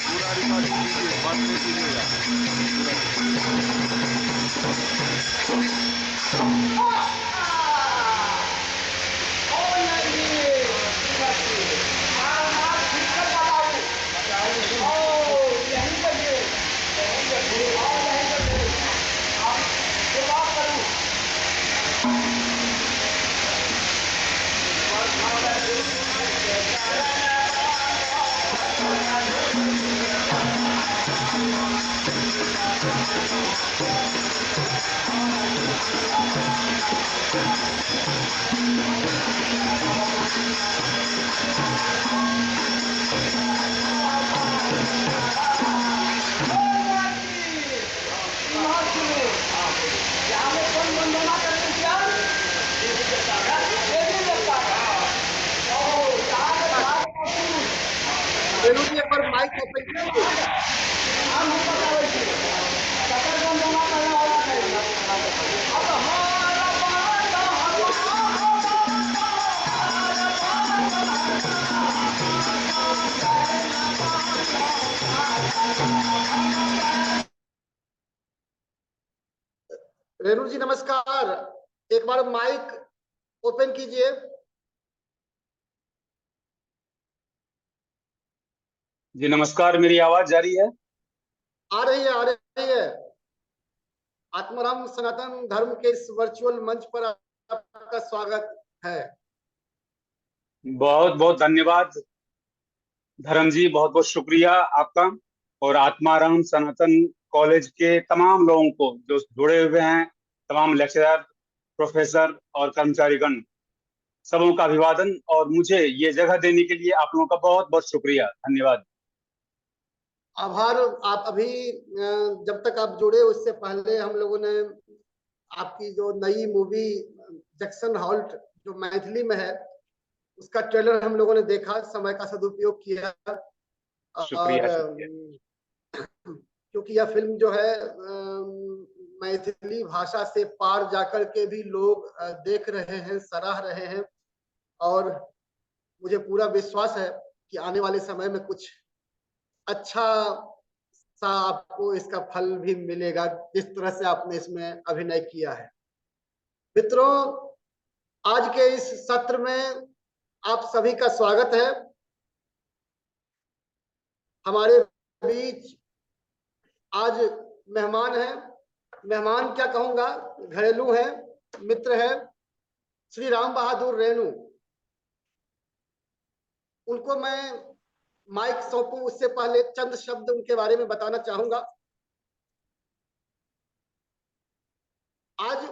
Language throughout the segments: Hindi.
पूरा रिकॉर्डिंग कीजिए, बंद नहीं कीजिएगा। रेणु जी एक बार माइक ओपन कीजिए। रेणु जी नमस्कार, एक बार माइक ओपन कीजिए। जी नमस्कार, मेरी आवाज जा रही है? आ रही है, आ रही है। आत्माराम सनातन धर्म के इस वर्चुअल मंच पर आपका स्वागत है। बहुत बहुत धन्यवाद धर्म जी, बहुत बहुत शुक्रिया आपका और आत्माराम सनातन कॉलेज के तमाम लोगों को जो जुड़े हुए हैं, तमाम लेक्चरर, प्रोफेसर और कर्मचारीगण, सबों का अभिवादन और मुझे ये जगह देने के लिए आप लोगों का बहुत बहुत शुक्रिया, धन्यवाद। आभार। आप अभी जब तक आप जुड़े उससे पहले हम लोगों ने आपकी जो नई मूवी जैक्सन हॉल्ट जो मैथिली में है उसका ट्रेलर हम लोगों ने देखा, समय का सदुपयोग किया। और शुक्रिया शुक्रिया। क्योंकि यह फिल्म जो है मैथिली भाषा से पार जाकर के भी लोग देख रहे हैं, सराह रहे हैं। और मुझे पूरा विश्वास है कि आने वाले समय में कुछ अच्छा सा आपको इसका फल भी मिलेगा, जिस तरह से आपने इसमें अभिनय किया है। मित्रों, आज के इस सत्र में आप सभी का स्वागत है। हमारे बीच आज मेहमान हैं, मेहमान क्या कहूंगा, घरेलू हैं, मित्र हैं, श्री राम बहादुर रेणु। उनको मैं माइक सौंपूं उससे पहले चंद शब्द उनके बारे में बताना चाहूंगा। आज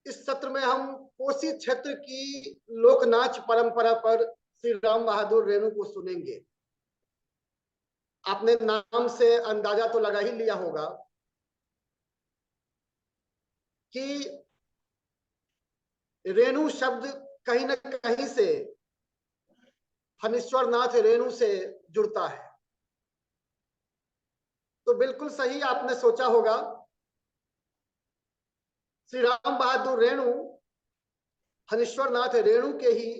इस सत्र में हम कोसी क्षेत्र की लोक नाच परंपरा पर श्री राम बहादुर रेणु को सुनेंगे। आपने नाम से अंदाजा तो लगा ही लिया होगा कि रेणु शब्द कहीं ना कहीं से फणीश्वर नाथ रेणु से जुड़ता है। तो बिल्कुल सही आपने सोचा होगा, श्री राम बहादुर रेणु फणीश्वर नाथ रेणु के ही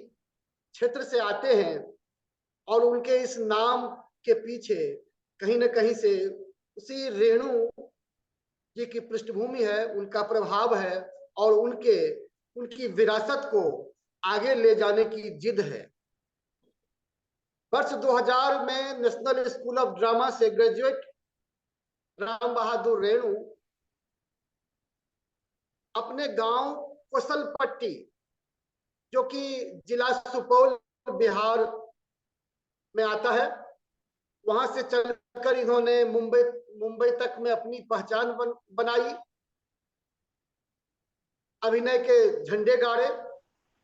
क्षेत्र से आते हैं और उनके इस नाम के पीछे कहीं ना कहीं से उसी रेणु जी की पृष्ठभूमि है, उनका प्रभाव है और उनकी विरासत को आगे ले जाने की जिद है। वर्ष 2000 में नेशनल स्कूल ऑफ ड्रामा से ग्रेजुएट राम बहादुर रेणु अपने गांव कोसलपट्टी, जो कि जिला सुपौल बिहार में आता है, वहां से चलकर इन्होंने मुंबई तक में अपनी पहचान बनाई, अभिनय के झंडे गाड़े।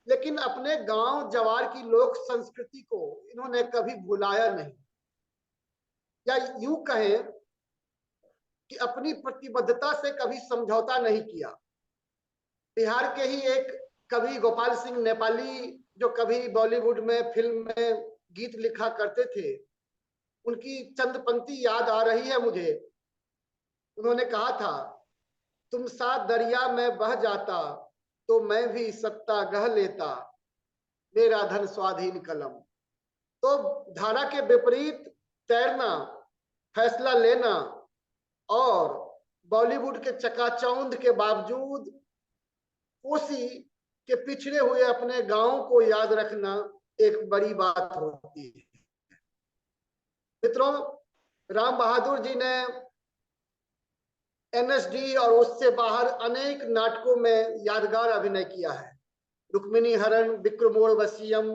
लेकिन अपने गांव जवार की लोक संस्कृति को इन्होंने कभी भुलाया नहीं। या यूं कहें कि अपनी प्रतिबद्धता से कभी समझौता नहीं किया। बिहार के ही एक कवि गोपाल सिंह नेपाली, जो कभी बॉलीवुड में फिल्म में गीत लिखा करते थे, उनकी चंद पंक्ति याद आ रही है मुझे। उन्होंने कहा था, तुम सा दरिया में बह जाता तो मैं भी सत्ता गह लेता, मेरा धन स्वाधीन कलम। तो धारा के विपरीत तैरना, फैसला लेना और बॉलीवुड के चकाचौंध के बावजूद कोसी के पिछड़े हुए अपने गांव को याद रखना एक बड़ी बात होती है। मित्रों, राम बहादुर जी ने एनएसडी और उससे बाहर अनेक नाटकों में यादगार अभिनय किया है। रुक्मिणी हरण, विक्रमोर्वशीयम,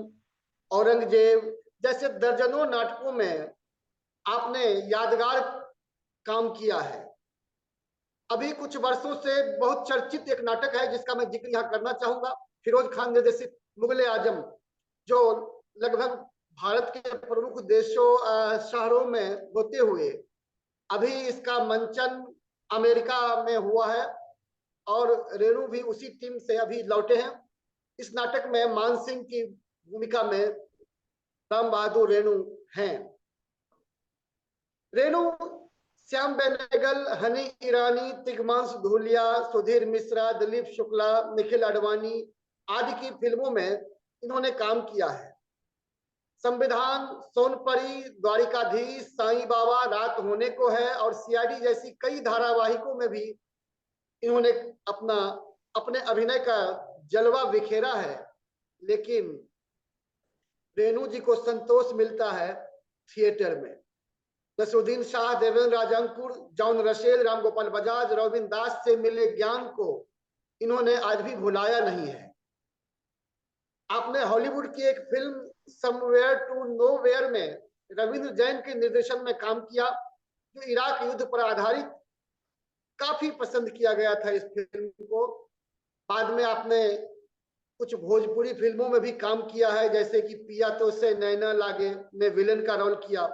औरंगजेब जैसे दर्जनों नाटकों में आपने यादगार काम किया है। अभी कुछ वर्षों से बहुत चर्चित एक नाटक है जिसका मैं जिक्र यहाँ करना चाहूंगा, फिरोज खान निर्देशित मुगले आजम, जो लगभग भारत के प्रमुख देशों शहरों में होते हुए अभी इसका मंचन अमेरिका में हुआ है और रेणु भी उसी टीम से अभी लौटे हैं। इस नाटक में मान सिंह की भूमिका में राम बहादुर रेणु हैं। रेणु श्याम बेनेगल, हनी ईरानी, तिग्मांशु धूलिया, सुधीर मिश्रा, दिलीप शुक्ला, निखिल आडवाणी आदि की फिल्मों में इन्होंने काम किया है। संविधान, सोनपरी, द्वारिकाधीश, साईं बाबा, रात होने को है और सीआईडी जैसी कई धारावाहिकों में भी इन्होंने अपने अभिनय का जलवा बिखेरा है। लेकिन रेणु जी को संतोष मिलता है थिएटर में। नसरुद्दीन शाह, देवेंद्र राजंकुर, जॉन रसेल, राम गोपाल बजाज, रविंद्र दास से मिले ज्ञान को इन्होंने आज भी भुलाया नहीं है। आपने हॉलीवुड की एक फिल्म समवेयर टू नोवेयर में रविंद्र जैन के निर्देशन में काम किया, जो इराक युद्ध पर आधारित, काफी पसंद किया गया था इस फिल्म को। बाद में आपने कुछ भोजपुरी फिल्मों में भी काम किया है, जैसे कि पिया तो से नैना लागे में विलेन का रोल किया।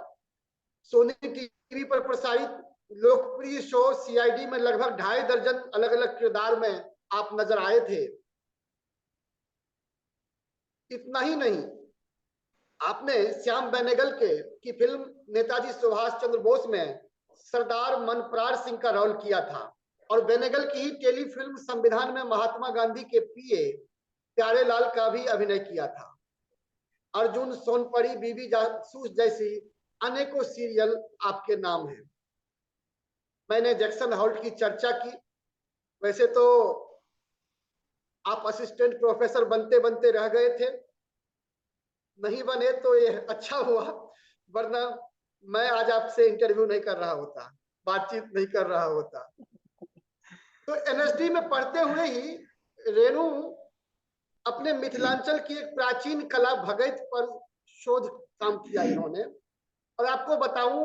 सोनी टीवी पर प्रसारित लोकप्रिय शो सीआईडी में लगभग 2.5 दर्जन अलग अलग किरदार में आप नजर आए थे। इतना ही नहीं, आपने श्याम बेनेगल की फिल्म नेताजी सुभाष चंद्र बोस में सरदार मनप्राण सिंह का रोल किया था और बेनेगल की ही टेलीफिल्म संविधान में महात्मा गांधी के पीए प्यारेलाल का भी अभिनय किया था। अर्जुन, सोनपरी, बीबी जासूस जैसी अनेकों सीरियल आपके नाम हैं। मैंने जैक्सन हॉल्ट की चर्चा की। वैसे तो आप असिस्टेंट प्रोफेसर बनते बनते रह गए थे, नहीं बने तो ये अच्छा हुआ, वरना मैं आज आपसे इंटरव्यू नहीं कर रहा होता, बातचीत नहीं कर रहा होता। तो एनएसडी में पढ़ते हुए ही रेणु अपने मिथिलांचल की एक प्राचीन कला भगत पर शोध काम किया इन्होंने। और आपको बताऊं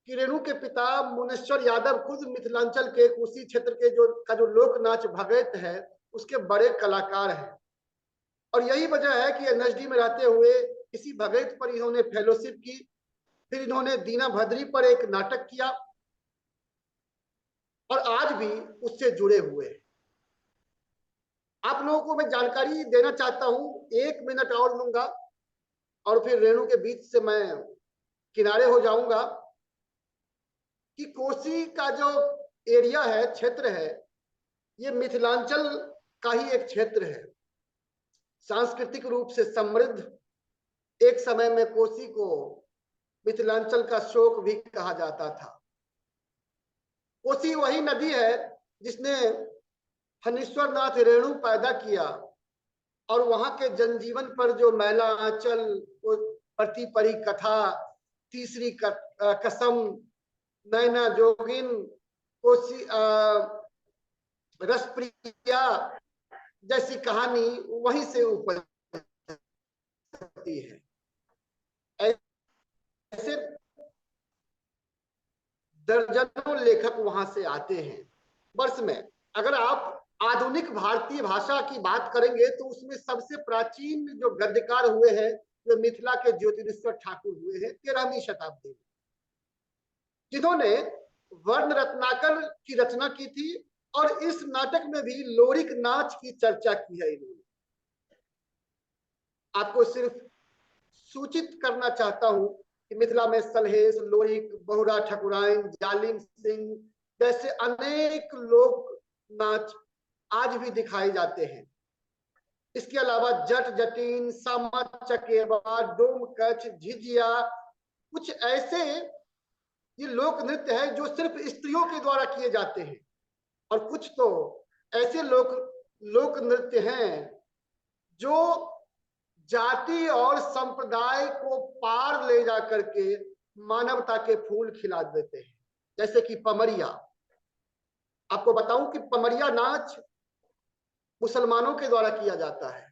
कि रेणु के पिता मुनेश्वर यादव खुद मिथिलांचल के उसी क्षेत्र के जो लोक नाच भगत है उसके बड़े कलाकार हैं। और यही वजह है कि एनएसडी में रहते हुए इसी भगत पर इन्होंने फेलोशिप की। फिर इन्होंने दीना भद्री पर एक नाटक किया और आज भी उससे जुड़े हुए हैं। आप लोगों को मैं जानकारी देना चाहता हूं, 1 मिनट और लूंगा और फिर रेणु के बीच से मैं किनारे हो जाऊंगा, कि कोसी का जो एरिया है, क्षेत्र है, ये मिथिलांचल का ही एक क्षेत्र है, सांस्कृतिक रूप से समृद्ध। एक समय में कोसी को मिथिलांचल का शोक भी कहा जाता था। कोसी वही नदी है जिसने हनीश्वर नाथ रेणु पैदा किया और वहां के जनजीवन पर जो मैला आंचल, प्रति परी कथा, तीसरी कसम, नैना जोगिन, कोसी रसप्रिया जैसी कहानी वहीं से उपजती है। ऐसे दर्जनों लेखक वहां से आते हैं वर्ष में। अगर आप आधुनिक भारतीय भाषा की बात करेंगे तो उसमें सबसे प्राचीन जो गद्यकार हुए हैं वो मिथिला के ज्योतिरीश्वर ठाकुर हुए हैं 13वीं शताब्दी में। जिन्होंने वर्ण रत्नाकर की रचना की थी और इस नाटक में भी लोरिक नाच की चर्चा की है इन्होंने। आपको सिर्फ सूचित करना चाहता हूं कि मिथिला में सलहेस, लोरिक, बहुरा ठकुराइन, जालिम सिंह जैसे अनेक लोक नाच आज भी दिखाए जाते हैं। इसके अलावा जट जटीन, सामा चकेवा, डोम कच्छ, झिझिया, कुछ ऐसे ये लोक नृत्य है जो सिर्फ स्त्रियों के द्वारा किए जाते हैं, और कुछ तो ऐसे लोक नृत्य हैं जो जाति और संप्रदाय को पार ले जा करके मानवता के फूल खिला देते हैं, जैसे कि पमरिया। आपको बताऊं कि पमरिया नाच मुसलमानों के द्वारा किया जाता है।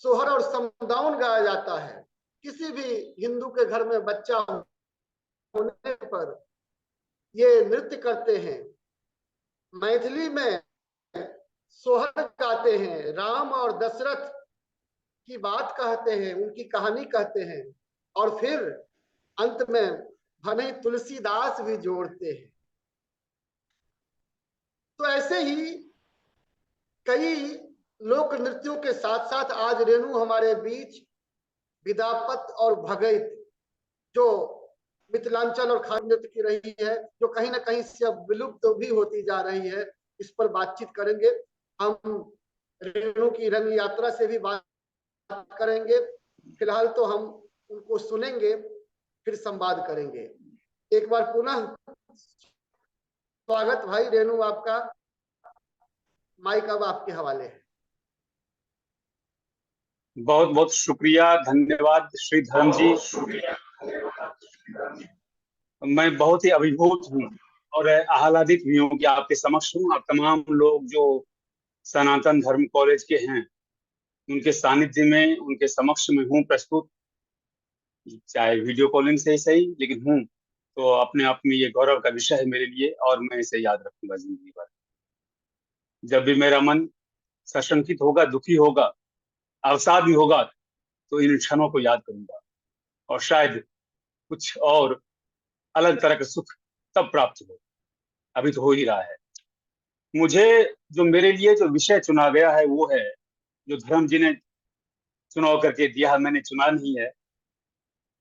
सोहर और समदाउन गाया जाता है। किसी भी हिंदू के घर में बच्चा होने पर ये नृत्य करते हैं। मैथिली में सोहर गाते हैं, राम और दशरथ की बात कहते हैं, उनकी कहानी कहते हैं, और फिर अंत में भले तुलसीदास भी जोड़ते हैं। तो ऐसे ही कई लोक नृत्यों के साथ साथ आज रेणु हमारे बीच विदापत और भगैत, जो मिथिलांचल और खाद्य नृत्य की रही है, जो कहीं ना कहीं से अब विलुप्त भी होती जा रही है, इस पर बातचीत करेंगे। हम रेणु की रंग यात्रा से भी बात करेंगे। फिलहाल तो हम उनको सुनेंगे, फिर संवाद करेंगे। एक बार पुनः स्वागत भाई रेणु आपका। माइक अब आपके हवाले है। बहुत बहुत शुक्रिया, धन्यवाद श्री धर्म जी। मैं बहुत ही अभिभूत हूँ और आह्लादित भी हूँ कि आपके समक्ष हूँ। आप तमाम लोग जो सनातन धर्म कॉलेज के हैं, उनके सानिध्य में, उनके समक्ष में हूँ प्रस्तुत, चाहे वीडियो कॉलिंग से ही सही, लेकिन हूँ तो अपने आप में ये गौरव का विषय है मेरे लिए, और मैं इसे याद रखूंगा जिंदगी भर। जब भी मेरा मन सशंकित होगा, दुखी होगा, अवसाद भी होगा, तो इन क्षणों को याद करूंगा, और शायद कुछ और अलग तरह का सुख तब प्राप्त हो। अभी तो हो ही रहा है। मुझे जो मेरे लिए जो विषय चुना गया है वो है जो धर्म जी ने चुनाव करके दिया है। मैंने चुना नहीं है,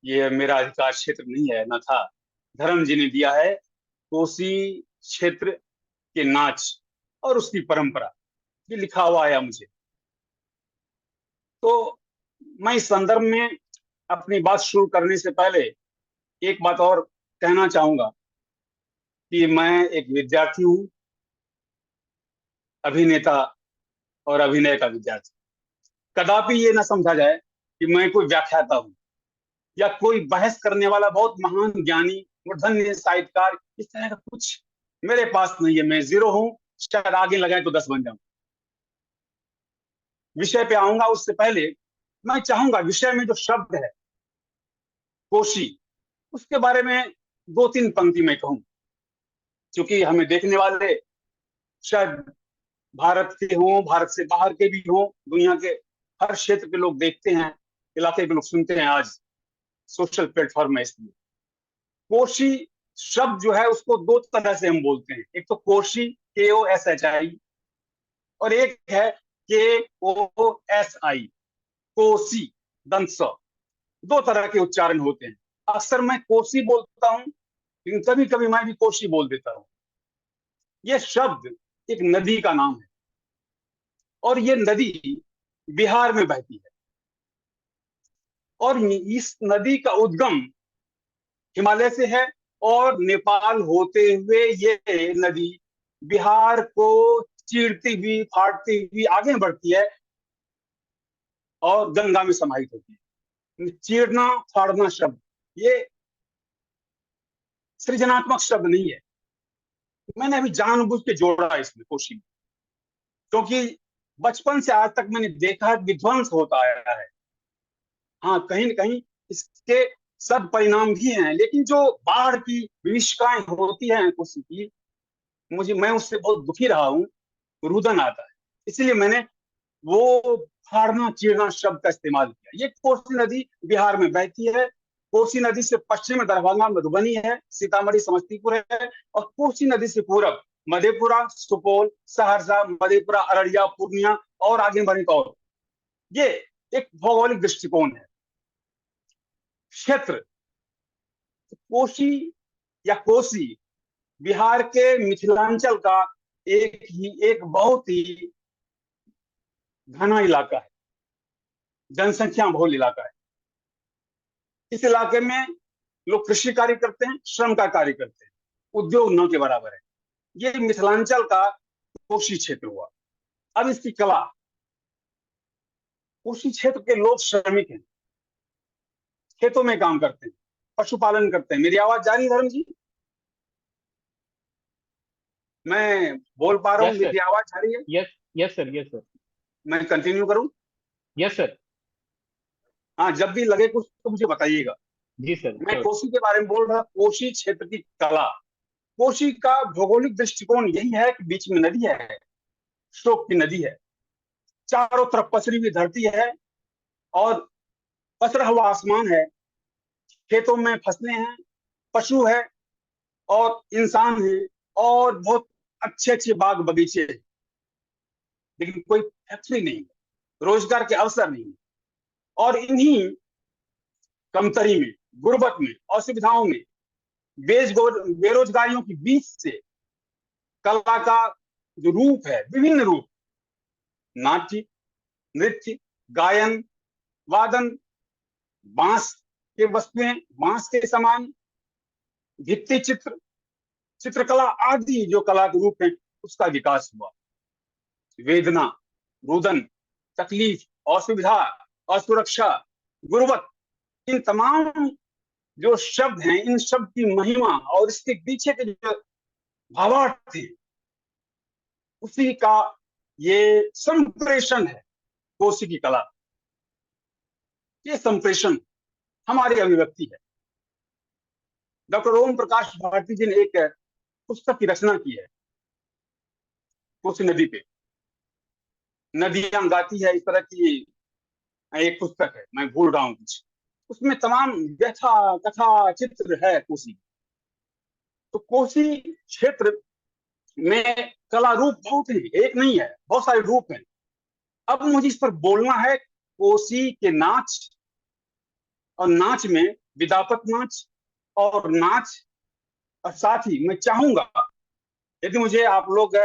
ये मेरा अधिकार क्षेत्र नहीं है, न था। धर्म जी ने दिया है कोसी क्षेत्र के नाच और उसकी परंपरा, ये लिखा हुआ आया मुझे। तो मैं इस संदर्भ में अपनी बात शुरू करने से पहले एक बात और कहना चाहूंगा कि मैं एक विद्यार्थी हूँ, अभिनेता और अभिनय का विद्यार्थी। कदापि ये ना समझा जाए कि मैं कोई व्याख्याता हूँ या कोई बहस करने वाला बहुत महान ज्ञानी मूर्धन्य साहित्यकार, इस तरह का कुछ मेरे पास नहीं है। मैं जीरो हूँ, शायद आगे लगाए तो 10 बन जाऊं। विषय पे आऊंगा उससे पहले मैं चाहूंगा विषय में जो शब्द है कोशी, उसके बारे में 2-3 पंक्ति में कहूं, क्योंकि हमें देखने वाले शायद भारत के हों, भारत से बाहर के भी हों, दुनिया के हर क्षेत्र के लोग देखते हैं, इलाके के लोग सुनते हैं आज सोशल प्लेटफॉर्म है। इसलिए कोशी शब्द जो है उसको 2 तरह से हम बोलते हैं। एक तो कोशी KOSHI, और एक है KOSI, कोसी दंत स। 2 तरह के उच्चारण होते हैं। अक्सर मैं कोसी बोलता हूं, लेकिन कभी कभी मैं भी कोशी बोल देता हूं। यह शब्द एक नदी का नाम है, और ये नदी बिहार में बहती है, और इस नदी का उद्गम हिमालय से है, और नेपाल होते हुए ये नदी बिहार को चीरती हुई, फाड़ती हुई आगे बढ़ती है और गंगा में समाहित होती है। चीरना, फाड़ना शब्द ये सृजनात्मक शब्द नहीं है, मैंने अभी जानबूझ के जोड़ा इसमें कोशी में, क्योंकि बचपन से आज तक मैंने देखा है विध्वंस होता आया है। हाँ, कहीं न कहीं इसके सब परिणाम भी हैं, लेकिन जो बाढ़ की विभीषिकाएं होती हैं कोशी की, मैं उससे बहुत दुखी रहा हूँ, रुदन आता है। इसलिए मैंने वो फाड़ना, चीरना शब्द का इस्तेमाल किया। ये कोसी नदी बिहार में बहती है, कोसी नदी से पश्चिम में दरभंगा मधुबनी है, सीतामढ़ी समस्तीपुर है, और कोसी नदी से पूरब मधेपुरा, सुपौल, सहरसा, मधेपुरा, अररिया, पूर्णिया और आगे बढ़े तो और। ये एक भौगोलिक दृष्टिकोण है। क्षेत्र कोसी या कोसी बिहार के मिथिलांचल का एक बहुत ही घना इलाका है, जनसंख्या बहुल इलाका है। इस इलाके में लोग कृषि कार्य करते हैं, श्रम का कार्य करते हैं, उद्योग न के बराबर है। ये मिथिलांचल का कोसी क्षेत्र हुआ। अब इसकी कला, कोसी क्षेत्र के लोग श्रमिक हैं, खेतों में काम करते हैं, पशुपालन करते हैं। मेरी आवाज जा रही है धर्म जी? मैं बोल पा रहा हूँ? मेरी आवाज आ रही है? Yes sir. मैं कंटिन्यू करूं? Yes sir. हाँ, जब भी लगे कुछ तो मुझे बताइएगा। जी सर। मैं कोसी के बारे में बोल रहा, कोसी क्षेत्र की कला। कोसी का भौगोलिक दृष्टिकोण यही है कि बीच में नदी है, शोक की नदी है, चारों तरफ पसरी हुई धरती है और पसरा हुआ आसमान है, खेतों में फसलें हैं, पशु है और इंसान है, और बहुत अच्छे अच्छे बाग बगीचे हैं। लेकिन कोई फैक्ट्री नहीं है, रोजगार के अवसर नहीं है। और इन्हीं कमतरी में, गुर्बत में, असुविधाओं में, बेरोजगारियों के बीच से कला का जो रूप है, विभिन्न रूप, नाट्य, नृत्य, गायन, वादन, बांस के वस्तुएं, बांस के सामान, भित्ति चित्र, चित्रकला आदि जो कला के रूप हैं, उसका विकास हुआ। वेदना, रुदन, तकलीफ, असुविधा, असुरक्षा, गुर्बत, इन तमाम जो शब्द हैं, इन शब्द की महिमा और इसके पीछे के जो भावार्थ थे, उसी का ये संप्रेषण है कोसी की कला। ये संप्रेषण हमारी अभिव्यक्ति है। डॉक्टर ओम प्रकाश भारती जी ने एक पुस्तक की रचना की है कोसी नदी पे, नदियां गाती है, इस तरह की एक पुस्तक है, मैं भूल रहा हूं कुछ। उसमें तमाम व्यथा, कथा, चित्र है कोसी। तो कोसी क्षेत्र में कला रूप बहुत है, एक नहीं है, बहुत सारे रूप हैं। अब मुझे इस पर बोलना है। कोसी के नाच, और नाच में विदापत नाच और नाच, और साथ ही मैं चाहूंगा यदि मुझे आप लोग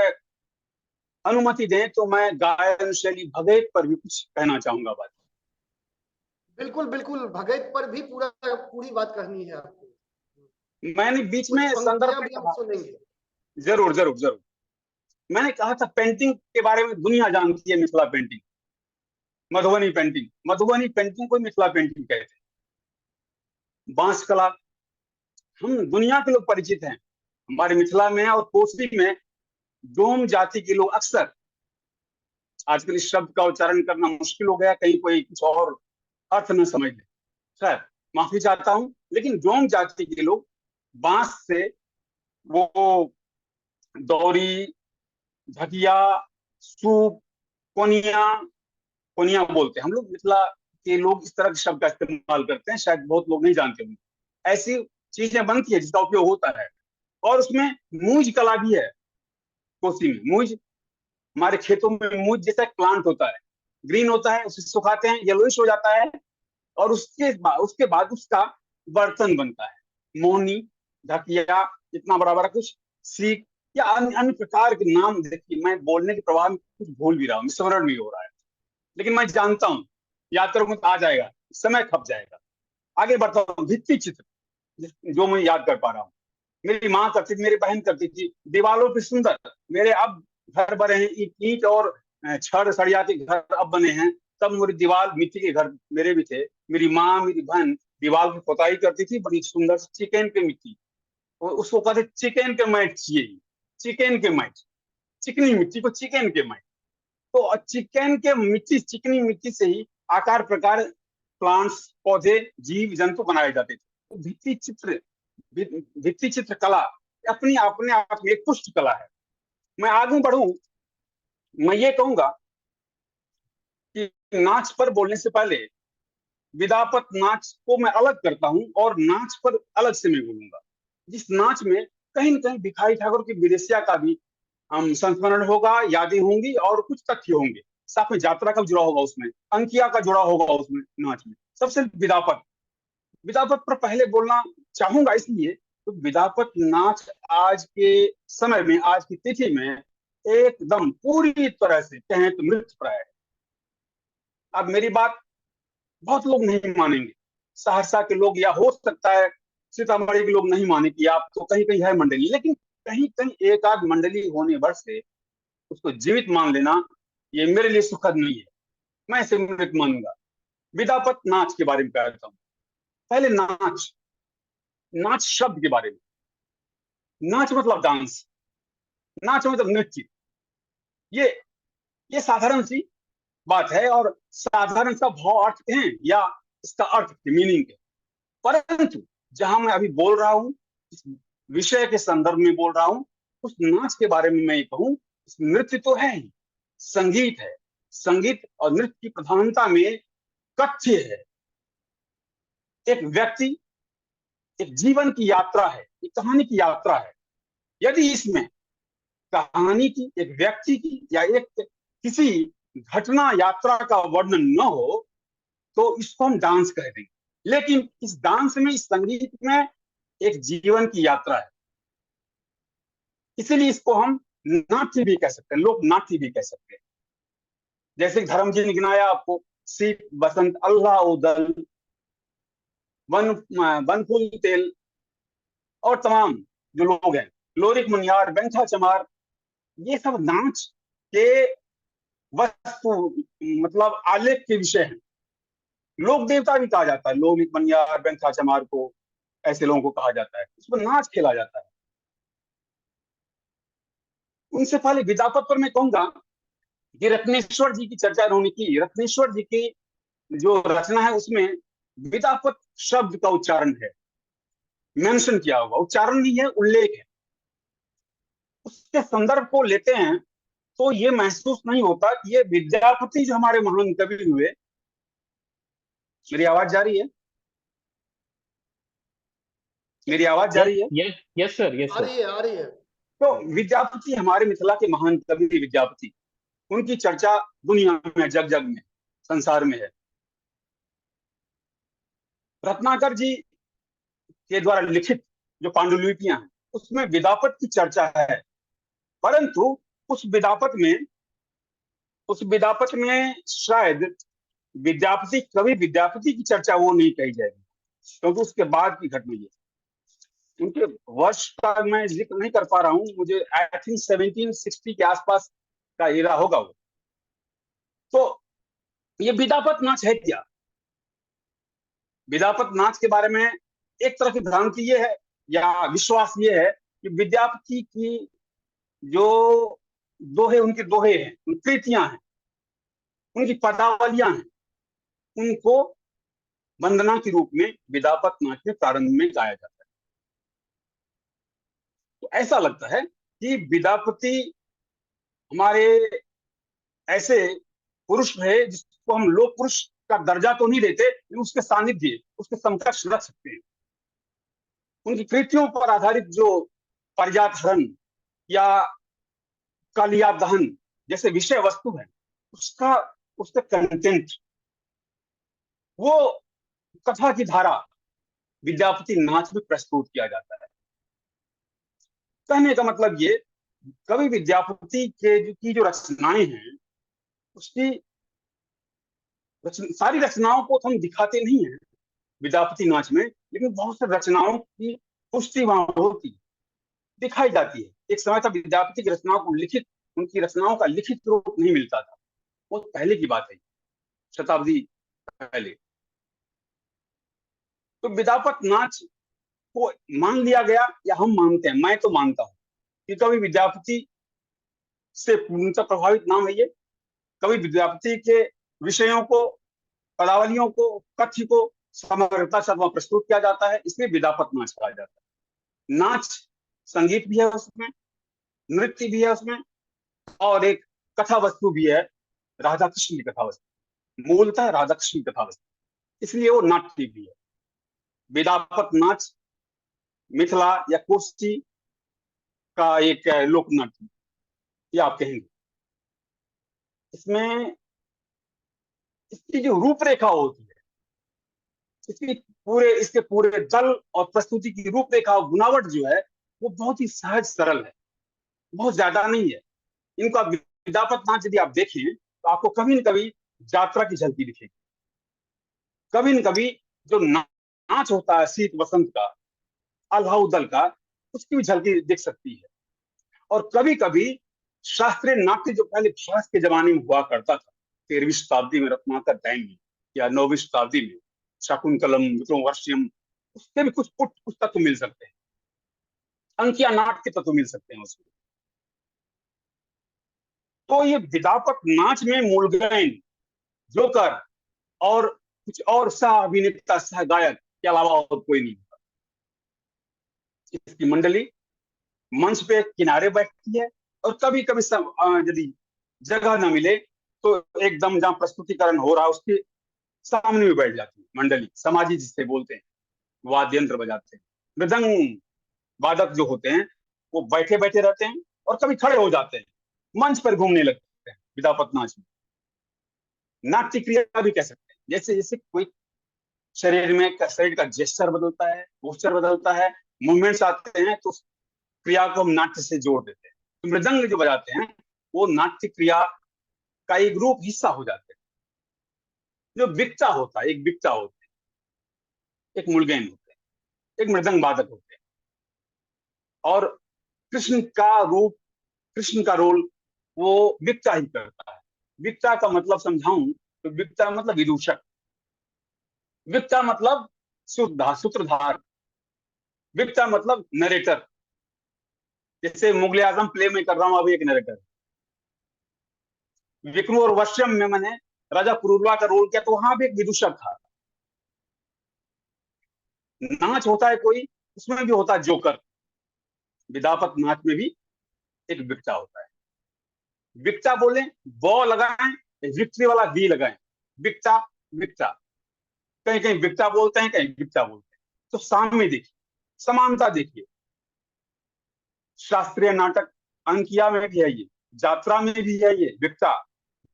अनुमति दें तो मैं गायन शैली भगत पर भी कुछ कहना चाहूंगा। बात बिल्कुल बिल्कुल, भगत पर भी पूरी बात करनी है आपको। मैंने बीच में संदर्भ में कहा, सुनेंगे। जरूर जरूर जरूर। मैंने कहा था पेंटिंग के बारे में दुनिया जानती है, Mithila painting, Madhubani painting. Madhubani painting को मिथिला पेंटिंग कहते हैं। बांस कला, हम दुनिया के लोग परिचित हैं। हमारे मिथिला में और कोसी में डोम जाति के लोग अक्सर, आजकल इस शब्द का उच्चारण करना मुश्किल हो गया, कहीं कोई कुछ और अर्थ न समझ ले, खैर माफी चाहता हूं, लेकिन डोम जाति के लोग बांस से वो दौरी, झकिया, सूप, कोनिया, कोनिया बोलते हैं हम लोग, मिथिला के लोग इस तरह के शब्द का इस्तेमाल करते हैं, शायद बहुत लोग नहीं जानते होंगे। ऐसी चीजें बनती है जिसका उपयोग होता है। और उसमें मूज कला भी है कोसी में। मूज, हमारे खेतों में मूज जैसा एक प्लांट होता है, ग्रीन होता है, उसे सुखाते हैं, येलोइश हो जाता है, और उसके बाद उसका बर्तन बनता है। मोहनी, ढकिया, इतना बड़ा बड़ा कुछ, सीख या अन्य अन्य प्रकार के नाम। देखिए, मैं बोलने के प्रभाव में कुछ भूल भी रहा हूँ, स्मरण भी हो रहा है, लेकिन मैं जानता हूँ याद करूंगा तो आ जाएगा, समय खप जाएगा। आगे बढ़ता हूँ। भित्ति चित्र जो मैं याद कर पा रहा हूँ, मेरी माँ करती थी, मेरी बहन करती थी, दीवालों पे सुंदर। मेरे अब घर बने हैं, ईंट और छड़ सरिया के घर अब बने हैं, तब मेरी दीवार मिट्टी के घर मेरे भी थे। मेरी माँ, मेरी बहन दीवार की पुताई करती थी, बड़ी सुंदर चिकन की मिट्टी, उसको कहते चिकन के मैट चाहिए, चिकन के मैट, चिकनी मिट्टी को चिकन के मैट। तो चिकन के मिट्टी, चिकनी मिट्टी से ही आकार प्रकार, प्लांट्स, पौधे, जीव जंतु बनाए जाते थे। तो भित्ति चित्र कला अपने आप में एक पुष्ट कला है। मैं आगे बढ़ूं, मैं ये कहूंगा कि नाच पर बोलने से पहले विदापत नाच को मैं अलग करता हूं और नाच पर अलग से मैं बोलूंगा, जिस नाच में कहीं न कहीं भिखारी ठाकुर की विदेशिया का भी संस्मरण होगा, यादें होंगी और कुछ तथ्य होंगे। साथ में यात्रा का जुड़ा होगा उसमें, अंकिया का जुड़ा होगा उसमें नाच में। सबसे विदापत विदापत पर पहले बोलना चाहूंगा इसलिए तो विदापत नाच आज के समय में, आज की तिथि में एकदम पूरी तरह से कहें तो मृत प्राय है। अब मेरी बात बहुत लोग नहीं मानेंगे, सहरसा के लोग या हो सकता है सीतामढ़ी के लोग नहीं माने कि आप तो कहीं कहीं है मंडली, लेकिन कहीं कहीं एक आध मंडली होने भर से उसको जीवित मान लेना ये मेरे लिए सुखद नहीं है। मैं इसे मृत मानूंगा। विदापत नाच के बारे में कहता हूँ। पहले नाच, नाच शब्द के बारे में। नाच मतलब डांस, नाच मतलब नृत्य। ये ये साधारण सी बात है और साधारण सा भाव अर्थ है या इसका अर्थ मीनिंग है। परंतु जहां मैं अभी बोल रहा हूं, इस विषय के संदर्भ में बोल रहा हूं, उस नाच के बारे में मैं ये कहूं, नृत्य तो है ही, संगीत है। संगीत और नृत्य की प्रधानता में कथ्य है। एक व्यक्ति, एक जीवन की यात्रा है, एक कहानी की यात्रा है। यदि इसमें कहानी की, एक व्यक्ति की या एक किसी घटना यात्रा का वर्णन न हो तो इसको हम डांस कह देंगे। लेकिन इस डांस में, इस संगीत में एक जीवन की यात्रा है, इसीलिए इसको हम नाट्य भी कह सकते हैं, लोक नाट्य भी कह सकते हैं। जैसे धर्म जी ने गिनाया आपको, शीत बसंत अल्लाह उदल, वन बनफुल तेल और तमाम जो लोग हैं, लोरिक मुनियार, बैंठा चमार, ये सब नाच के वस्तु मतलब आलेख के विषय हैं। लोक देवता भी कहा जाता है, लोरिक मुनियार, बैंठा चमार को, ऐसे लोगों को कहा जाता है। उस पर नाच खेला जाता है। उनसे पहले विदापत पर मैं कहूंगा कि रत्नेश्वर जी की चर्चा उन्होंने की। रत्नेश्वर जी की जो रचना है उसमें विदापत शब्द का उच्चारण है, मेंशन किया हुआ, उच्चारण नहीं है, उल्लेख है। उसके संदर्भ को लेते हैं तो ये महसूस नहीं होता कि ये विद्यापति जो हमारे महान कवि हुए। मेरी आवाज जा रही है? मेरी आवाज जा यस रही है? यस यस सर, यस आ सर। रही है, आ रही है। तो विद्यापति, हमारे मिथिला के महान कवि विद्यापति, उनकी चर्चा दुनिया में, जग जग में, संसार में है। रत्नाकर जी के द्वारा लिखित जो पांडुलिपियां हैं उसमें विदापत की चर्चा है, परंतु उस विदापत में उस विदापत में शायद विद्यापति, कवि विद्यापति की चर्चा वो नहीं कही जाएगी, क्योंकि उसके बाद की घटना ये। उनके वर्ष का मैं जिक्र नहीं कर पा रहा हूं, मुझे आई थिंक 1760 के आसपास का एरा होगा वो। तो ये विदापत नाच है क्या? विदापत नाच के बारे में एक तरह की भ्रांति ये है या विश्वास ये है कि विद्यापति की जो दोहे, उनके दोहे हैं, कृतियां हैं, उनकी पदावलियां हैं, उनको वंदना के रूप में विदापत नाच में प्रारंभ में गाया जाता है। तो ऐसा लगता है कि विदापति हमारे ऐसे पुरुष है जिसको हम लोक पुरुष का दर्जा तो नहीं देते, लेकिन उसके सानिध्य, उसके समकक्ष रख सकते हैं। उनकी कृतियों पर आधारित जो पर्यातहरण या कालिया दहन जैसे विषय वस्तु है, उसका उसका कंटेंट, वो कथा की धारा विद्यापति नाच में प्रस्तुत किया जाता है। कहने का मतलब ये, कवि विद्यापति की जो रचनाएं हैं, उसकी सारी रचनाओं को तो हम दिखाते नहीं है विद्यापति नाच में, लेकिन बहुत से रचनाओं की पुष्टि वहां होती, दिखाई जाती है। एक समय था विद्यापति की रचनाओं को लिखित, उनकी रचनाओं का लिखित रूप नहीं मिलता था, बहुत पहले की बात है, शताब्दी पहले। तो विद्यापत नाच को मान लिया गया, या हम मानते हैं, मैं तो मानता हूं कि कवि विद्यापति से पूर्णतः प्रभावित नाम है ये। कवि विद्यापति के विषयों को, पदावलियों को, कथ्य को समग्रता से प्रस्तुत किया जाता है, इसलिए विद्यापत नाच कहा जाता है। नाच संगीत भी है उसमें, नृत्य भी है उसमें, और एक कथा वस्तु भी है, राधा कृष्ण की कथा वस्तु, मूलतः राधा कृष्ण की कथा वस्तु। इसलिए वो नाट्य भी है। विदापत नाच मिथिला या कोशी का एक लोक नाट्य, ये आप कहेंगे। इसमें इसकी जो रूपरेखा होती है, इसके पूरे दल और प्रस्तुति की रूपरेखा और गुनावट जो है वो बहुत ही सहज सरल है, बहुत ज्यादा नहीं है। इनका विदापत नाच यदि आप देखें तो आपको कभी न कभी यात्रा की झलकी दिखेगी, कभी न कभी जो नाच होता है शीत वसंत का, आल्हा उदल का, उसकी भी झलकी दिख सकती है। और कभी कभी शास्त्रीय नाट्य जो पहले फ्रांस के जमाने में हुआ करता था, 13वीं शताब्दी में रत्नाकर टाइम में या 9वीं शताब्दी में शाकुंतलम विक्रमोर्वशीयम, उसके भी कुछ तत्व मिल सकते हैं, अंकिया नाट्य के तत्व मिल सकते हैं उसमें। तो ये विदापत नाच में मूलगायन, जोकर और कुछ और सह अभिनेता सह गायक के अलावा और कोई नहीं होता। इसकी मंडली मंच पे किनारे बैठती है और कभी कभी यदि जगह न मिले तो एकदम जहां प्रस्तुतिकरण हो रहा है उसके सामने में बैठ जाती है मंडली, समाजी जिससे बोलते हैं, वाद्य यंत्र बजाते हैं। मृदंग वादक जो होते हैं वो बैठे बैठे रहते हैं और कभी खड़े हो जाते हैं, मंच पर घूमने लगते हैं। विदापत नाच में नाट्य क्रिया भी कह सकते हैं, जैसे जैसे कोई शरीर का जेस्चर बदलता है, पोस्चर बदलता है, मूवमेंट्स आते हैं, तो क्रिया को हम नाट्य से जोड़ देते हैं। तो मृदंग जो बजाते हैं वो नाट्य क्रिया का एक रूप हिस्सा हो जाते हैं। जो विक्ता होता है, एक विक्ता होते हैं, एक मूलगायन होते हैं, एक मृदंग वादक होते हैं। और कृष्ण का रोल वो विक्ता ही करता है। विक्ता का मतलब समझाऊं तो विक्ता मतलब विदूषक, विक्ता मतलब सूत्रधार, विक्ता मतलब नरेटर। जैसे मुगले आजम प्ले में कर रहा हूं, अभी एक नरेटर। विक्रमोर्वशीयम में मैंने राजा पुरूरवा का रोल किया तो वहां भी एक विदूषक था। नाच होता है कोई, उसमें भी होता है जोकर। विदापत नाच में भी एक विक्ता होता है। विक्ता बोले ब लगाएं, विक्ट्री वाला वी लगाएं, विक्ता विक्ता। कहीं कहीं विक्ता बोलते हैं, कहीं विक्ता बोलते हैं। तो सामने देखिए, समानता देखिए। शास्त्रीय नाटक अंकिया में भी है ये, यात्रा में भी है ये, विक्ता,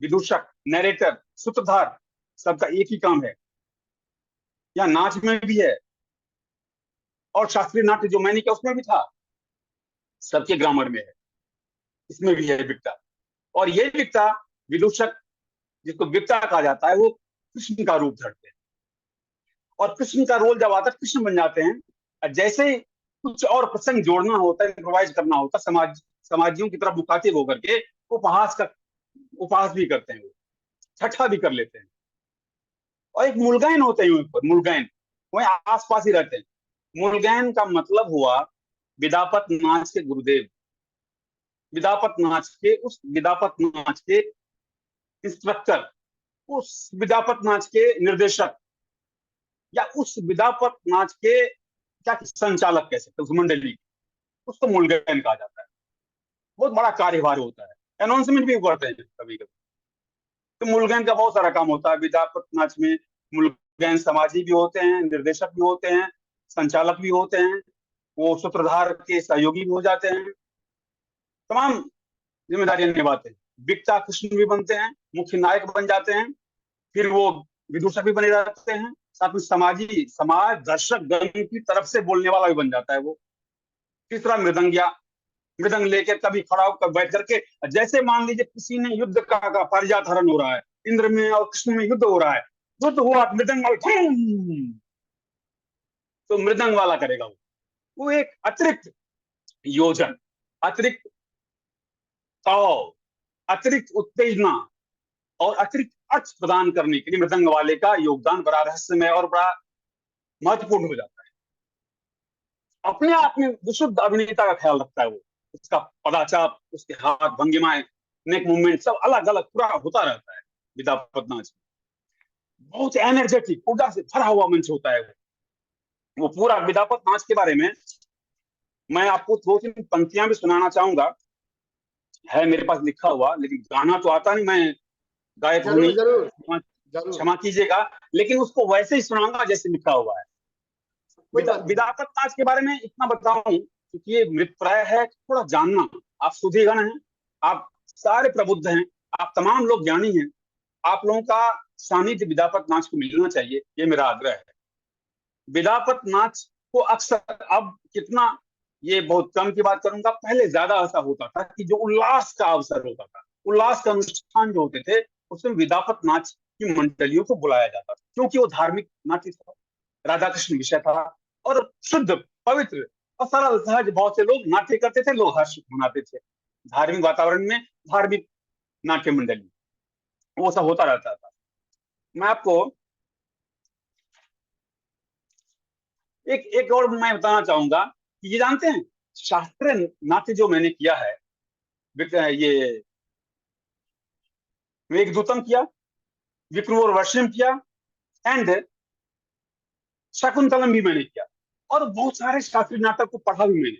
विदूषक, नरेटर, सूत्रधार, सबका एक ही काम है। या नाच में भी है और शास्त्रीय नाट्य जो मैंने किया उसमें भी था, सबके ग्रामर में है, इसमें भी है विक्ता। और ये विक्ता विदूषक जिसको विक्ता कहा जाता है वो कृष्ण का रूप धरते हैं। और कृष्ण का रोल जब आता है कृष्ण बन जाते हैं। जैसे कुछ और प्रसंग जोड़ना होता है, इम्प्रोवाइज करना होता है, समाजियों की तरफ मुखातिब होकर के उपहास भी करते हैं, वो छठा भी कर लेते हैं। और एक मूलगायन होते हैं ऊपर, मूलगायन वही आसपास ही रहते हैं। मूलगायन का मतलब हुआ विदापत नाच के गुरुदेव, विदापत नाच के इंस्ट्रक्टर, उस विदापत नाच के निर्देशक, या उस विदापत नाच के क्या संचालक कह सकते हैं, उस मंडली, उसको मूलगायन कहा जाता है। बहुत बड़ा कार्यभार होता है, अनाउंसमेंट भी करते हैं कभी कभी। तो मूलगायन का बहुत सारा काम होता है। विदापत नाच में मूलगायन समाजी भी होते हैं, निर्देशक भी होते हैं, संचालक भी होते हैं, वो सूत्रधार के सहयोगी भी हो जाते हैं, तमाम जिम्मेदारियां निभाते हैं। विक्ता कृष्ण भी बनते हैं, मुख्य नायक बन जाते हैं, फिर वो विदूषक भी बने जाते हैं, साथ में समाज दर्शक गण की तरफ से बोलने वाला भी बन जाता है वो। तीसरा मृदंग लेकर कभी खड़ा होकर बैठ करके, जैसे मान लीजिए किसी ने युद्ध का पारिजात हरण हो रहा है, इंद्र में और कृष्ण में युद्ध हो रहा है, युद्ध हुआ, मृदंग तो मृदंग वाला करेगा वो एक अतिरिक्त योजन, अतिरिक्त ताव, अतिरिक्त उत्तेजना और अतिरिक्त अर्थ प्रदान करने के लिए मृदंग वाले का योगदान बड़ा रहस्यमय और बड़ा महत्वपूर्ण हो जाता है। अपने आप में विशुद्ध अभिनेता का ख्याल रखता है वो, उसका पदाचाप, उसके हाथ भंगिमाएं, नेक मूवमेंट सब अलग अलग पूरा होता रहता है। विदापत नाच बहुत एनर्जेटिक, ऊर्जा से भरा हुआ मंच होता है वो पूरा। विदापत नाच के बारे में मैं आपको 2-3 पंक्तियां भी सुनाना चाहूंगा, है मेरे पास लिखा हुआ, लेकिन गाना तो आता नहीं, मैं गायक हूं जरूर नहीं। जरूर जरूर। क्षमा कीजिएगा, लेकिन उसको वैसे ही सुनाऊंगा जैसे लिखा हुआ है। कोई बात नहीं। विदापत नाच के बारे में इतना बताऊं क्योंकि ये मृतप्राय है, थोड़ा जानना। आप शुद्धिगण हैं, आप सारे प्रबुद्ध हैं, आप तमाम लोग ज्ञानी हैं, आप लोगों का सानिध्य विदापत नाच को मिलना चाहिए, ये मेरा आग्रह है। विदापत नाच को अक्सर, अब कितना, ये बहुत कम की बात करूंगा, पहले ज्यादा ऐसा होता था कि जो उल्लास का अवसर होता था, उल्लास का अनुष्ठान जो होते थे, उसमें विदापत नाच की मंडलियों को बुलाया जाता था, क्योंकि वो धार्मिक नाट्य था, राधा कृष्ण विषय था, और शुद्ध, पवित्र और सरल सहज भाव से लोग नाट्य करते थे, लोग हर्ष मनाते थे। धार्मिक वातावरण में धार्मिक नाट्य मंडली, वो सब होता रहता था। मैं आपको एक एक और मैं बताना चाहूंगा कि ये जानते हैं, शास्त्रीय नाट्य जो मैंने किया है, ये मेघदूतम किया, विक्रमोर्वशीयम किया, एंड शकुंतलम भी मैंने किया, और बहुत सारे शास्त्रीय नाटक को पढ़ा भी मैंने।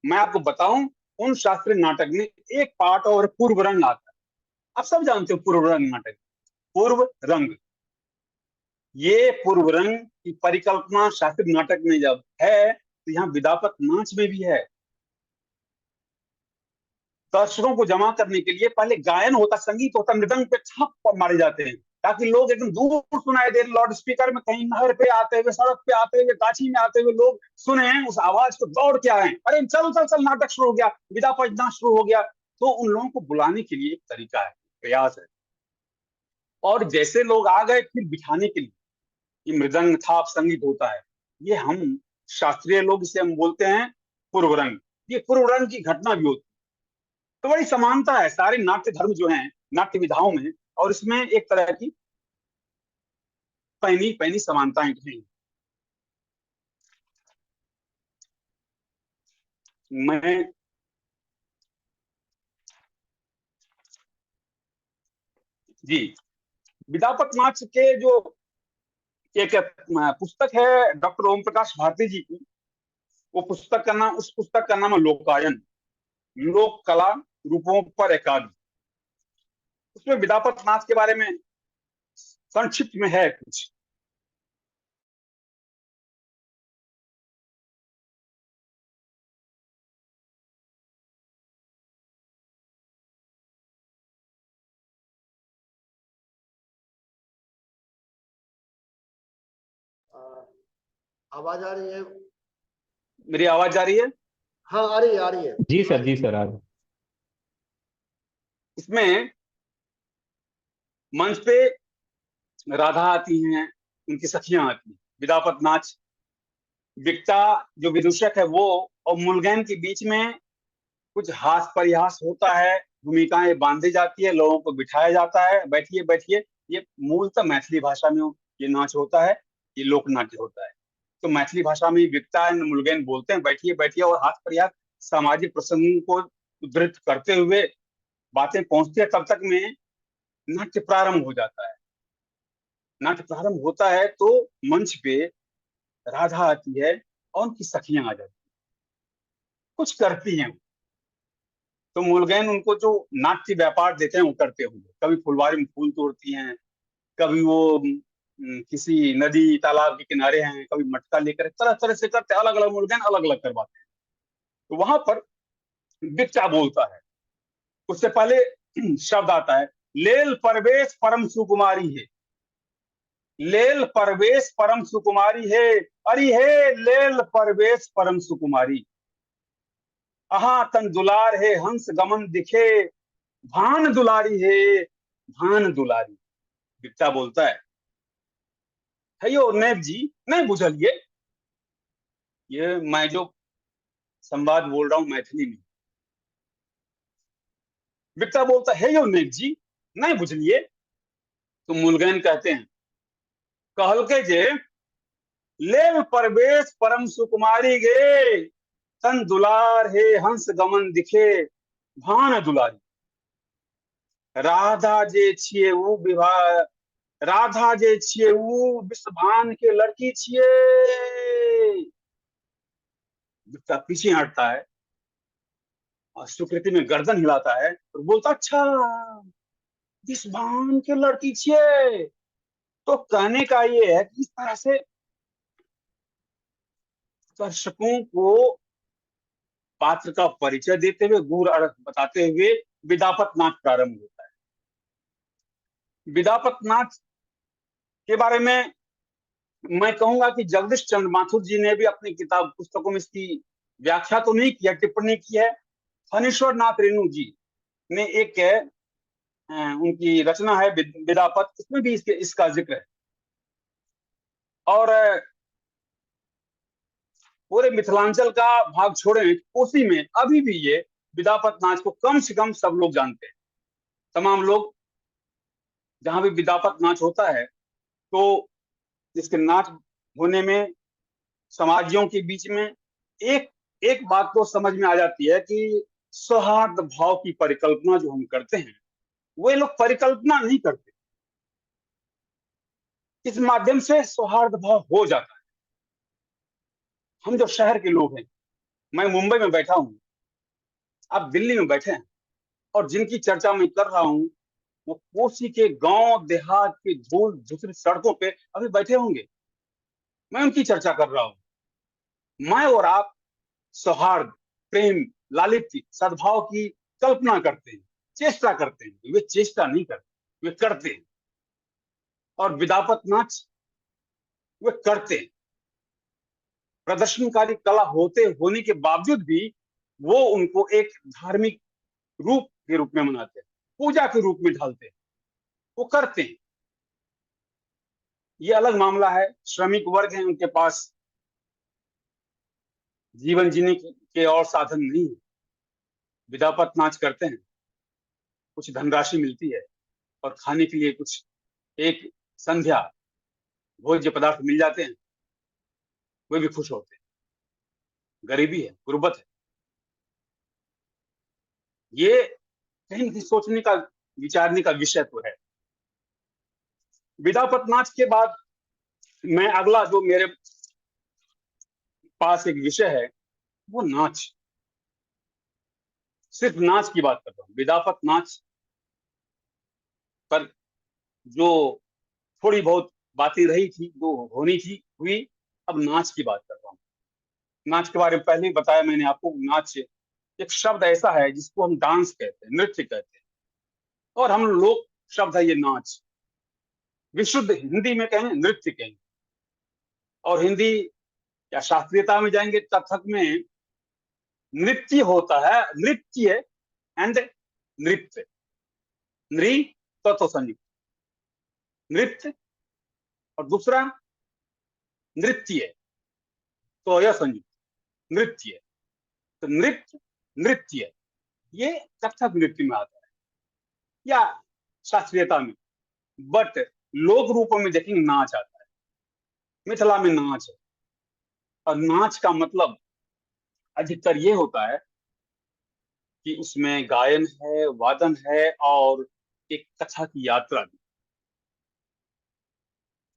मैं आपको बताऊं, उन शास्त्रीय नाटक में एक पाठ और पूर्व रंग आता है। आप सब जानते हो पूर्व रंग नाटक, पूर्व रंग, ये पूर्व रंग की परिकल्पना शास्त्रीय नाटक में जब है तो यहाँ विदापत नाच में भी है। दर्शकों को जमा करने के लिए पहले गायन होता, संगीत होता, मृदंग पे छाप मारे जाते हैं ताकि लोग एकदम दूर सुनाई दे, लाउड स्पीकर में कहीं नहर पे आते हुए, सड़क पे आते हुए, गाछी में आते हुए लोग सुने उस आवाज को, दौड़ के आए, अरे चल चल चल, नाटक शुरू हो गया, विदा पढ़ना शुरू हो गया। तो उन लोगों को बुलाने के लिए एक तरीका है, प्रयास है। और जैसे लोग आ गए, फिर बिठाने के लिए ये मृदंग थाप संगीत होता है, ये हम शास्त्रीय लोग इसे हम बोलते हैं पूर्व रंग। ये पूर्व रंग की घटना भी होती है। तो बड़ी समानता है सारे नाट्य धर्म जो हैं, नाट्य विधाओं में, और इसमें एक तरह की पैनी पैनी समानताएं हैं। मैं जी, विदापत नाच के जो एक पुस्तक है डॉक्टर ओम प्रकाश भारती जी की, वो पुस्तक का नाम, उस पुस्तक का नाम है लोकायन, लोक कला रूपों पर एकाग्र। उसमें विदापत नाच के बारे में संक्षिप्त में है कुछ। आवाज आ रही है? मेरी आवाज जा रही है? हाँ, आ रही है, आ रही है। जी सर, जी सर, आ इसमें मंच पे राधा आती हैं, उनकी सखियां आती हैं, विदापत नाच, विक्ता जो विदूषक है वो, और मुलगैन के बीच में कुछ हास परिहास होता है, भूमिकाएं बांधी जाती है, लोगों को बिठाया जाता है, बैठिए बैठिए। ये मूलतः मैथिली भाषा में ये नाच होता है, ये लोक नाट्य होता है। तो मैथिली भाषा में विक्ता एंड मुलगैन बोलते हैं बैठिए बैठिए, और हास परिहास सामाजिक प्रसंगों को उद्धृत करते हुए बातें पहुंचती है, तब तक में नाट्य प्रारंभ हो जाता है। नाट्य प्रारंभ होता है तो मंच पे राधा आती है और उनकी सखियां आ जाती हैं, कुछ करती हैं। तो मुलगैन उनको जो नाट्य व्यापार देते हैं वो करते हुए, कभी फुलवारी में फूल तोड़ती हैं, कभी वो किसी नदी तालाब के किनारे हैं, कभी मटका लेकर, तरह तरह से करते, अलग अलग मुलगैन अलग अलग करवाते हैं। तो वहां पर बिच्चा बोलता है, उससे पहले शब्द आता है, लेल परवेश परम सुकुमारी है, लेल परवेश परम सुकुमारी है, अरे हे लेल परवेश परम सुकुमारी, अहा तन दुलार है हंस गमन दिखे, भान दुलारी है, भान दुलारी। बिट्टा बोलता है यो नैब जी, नहीं बुझलिए, ये मैं जो संवाद बोल रहा हूं मैथिली में। बिट्टा बोलता है यो नैब जी, नहीं बुझलिए। तो मुलगैन कहते हैं, कहल के जे लेल परवेश परम सुकुमारी गे, तन दुलार है हंस गमन दिखे, भान दुलारी। राधा जे छिए ऊ विवाह, राधा जे छिए ऊ विश्वभान के लड़की छिए। बिट्टा पीछे हटता है और स्वीकृति में गर्दन हिलाता है और बोलता, अच्छा विश्वभान के लड़की छिए, तो कहने का ये है कि इस तरह से दर्शकों को पात्र का परिचय देते हुए, गूढ़ अर्थ बताते हुए विदापत नाच प्रारंभ होता है। विदापत नाच के बारे में मैं कहूंगा कि जगदीश चंद्र माथुर जी ने भी अपनी किताब पुस्तकों में इसकी व्याख्या तो नहीं किया, टिप्पणी की है। फणीश्वर नाथ रेणु जी ने एक उनकी रचना है विदापत, इसमें भी इसका जिक्र है। और पूरे मिथिलांचल का भाग छोड़े, कोसी में अभी भी ये विदापत नाच को कम से कम सब लोग जानते हैं। तमाम लोग जहां भी विदापत नाच होता है तो इसके नाच होने में समाजियों के बीच में एक एक बात तो समझ में आ जाती है कि सौहार्द भाव की परिकल्पना जो हम करते हैं, वे लोग परिकल्पना नहीं करते, इस माध्यम से सौहार्द भाव हो जाता है। हम जो शहर के लोग हैं, मैं मुंबई में बैठा हूं, आप दिल्ली में बैठे हैं, और जिनकी चर्चा मैं कर रहा हूं वो कोसी के गांव देहात के धूल धूसरी सड़कों पे अभी बैठे होंगे। मैं उनकी चर्चा कर रहा हूं। मैं और आप सौहार्द, प्रेम, लालित्य, सद्भाव की कल्पना करते हैं, चेष्टा करते हैं। वे चेष्टा नहीं करते, वे करते हैं। और विदापत नाच वे करते हैं। प्रदर्शनकारी कला होने के बावजूद भी वो उनको एक धार्मिक रूप के रूप में मनाते हैं, पूजा के रूप में ढालते हैं, वो करते हैं। ये अलग मामला है। श्रमिक वर्ग है, उनके पास जीवन जीने के और साधन नहीं है, विदापत नाच करते हैं, कुछ धनराशि मिलती है और खाने के लिए कुछ एक संध्या भोज्य पदार्थ मिल जाते हैं, वे भी खुश होते हैं। गरीबी है, गुर्बत है, ये कहीं न कहीं सोचने का, विचारने का विषय तो है। विदापत नाच के बाद मैं अगला जो मेरे पास एक विषय है वो नाच, सिर्फ नाच की बात कर रहा हूँ। विदापत नाच पर जो थोड़ी बहुत बातें रही थी, जो होनी थी, हुई। अब नाच की बात कर रहा हूँ। नाच के बारे में पहले ही बताया मैंने आपको। नाच एक शब्द ऐसा है जिसको हम डांस कहते हैं, नृत्य कहते हैं, और हम लोग शब्द है ये नाच। विशुद्ध हिंदी में कहें नृत्य कहें, और हिंदी या शास्त्रीयता में जाएंगे, कथक में नृत्य होता है, नृत्य एंड नृत्य, नृ तत्व संयुक्त, नृत्य, और दूसरा नृत्य, तो यह संयुक्त नृत्य। तो नृत्य, नृत्य ये कथक नृत्य में आता है या शास्त्रीयता में। बट लोक रूपों में देखेंगे नाच आता है, मिथिला में नाच है। और नाच का मतलब अधिकतर ये होता है कि उसमें गायन है, वादन है, और एक कथा की यात्रा भी,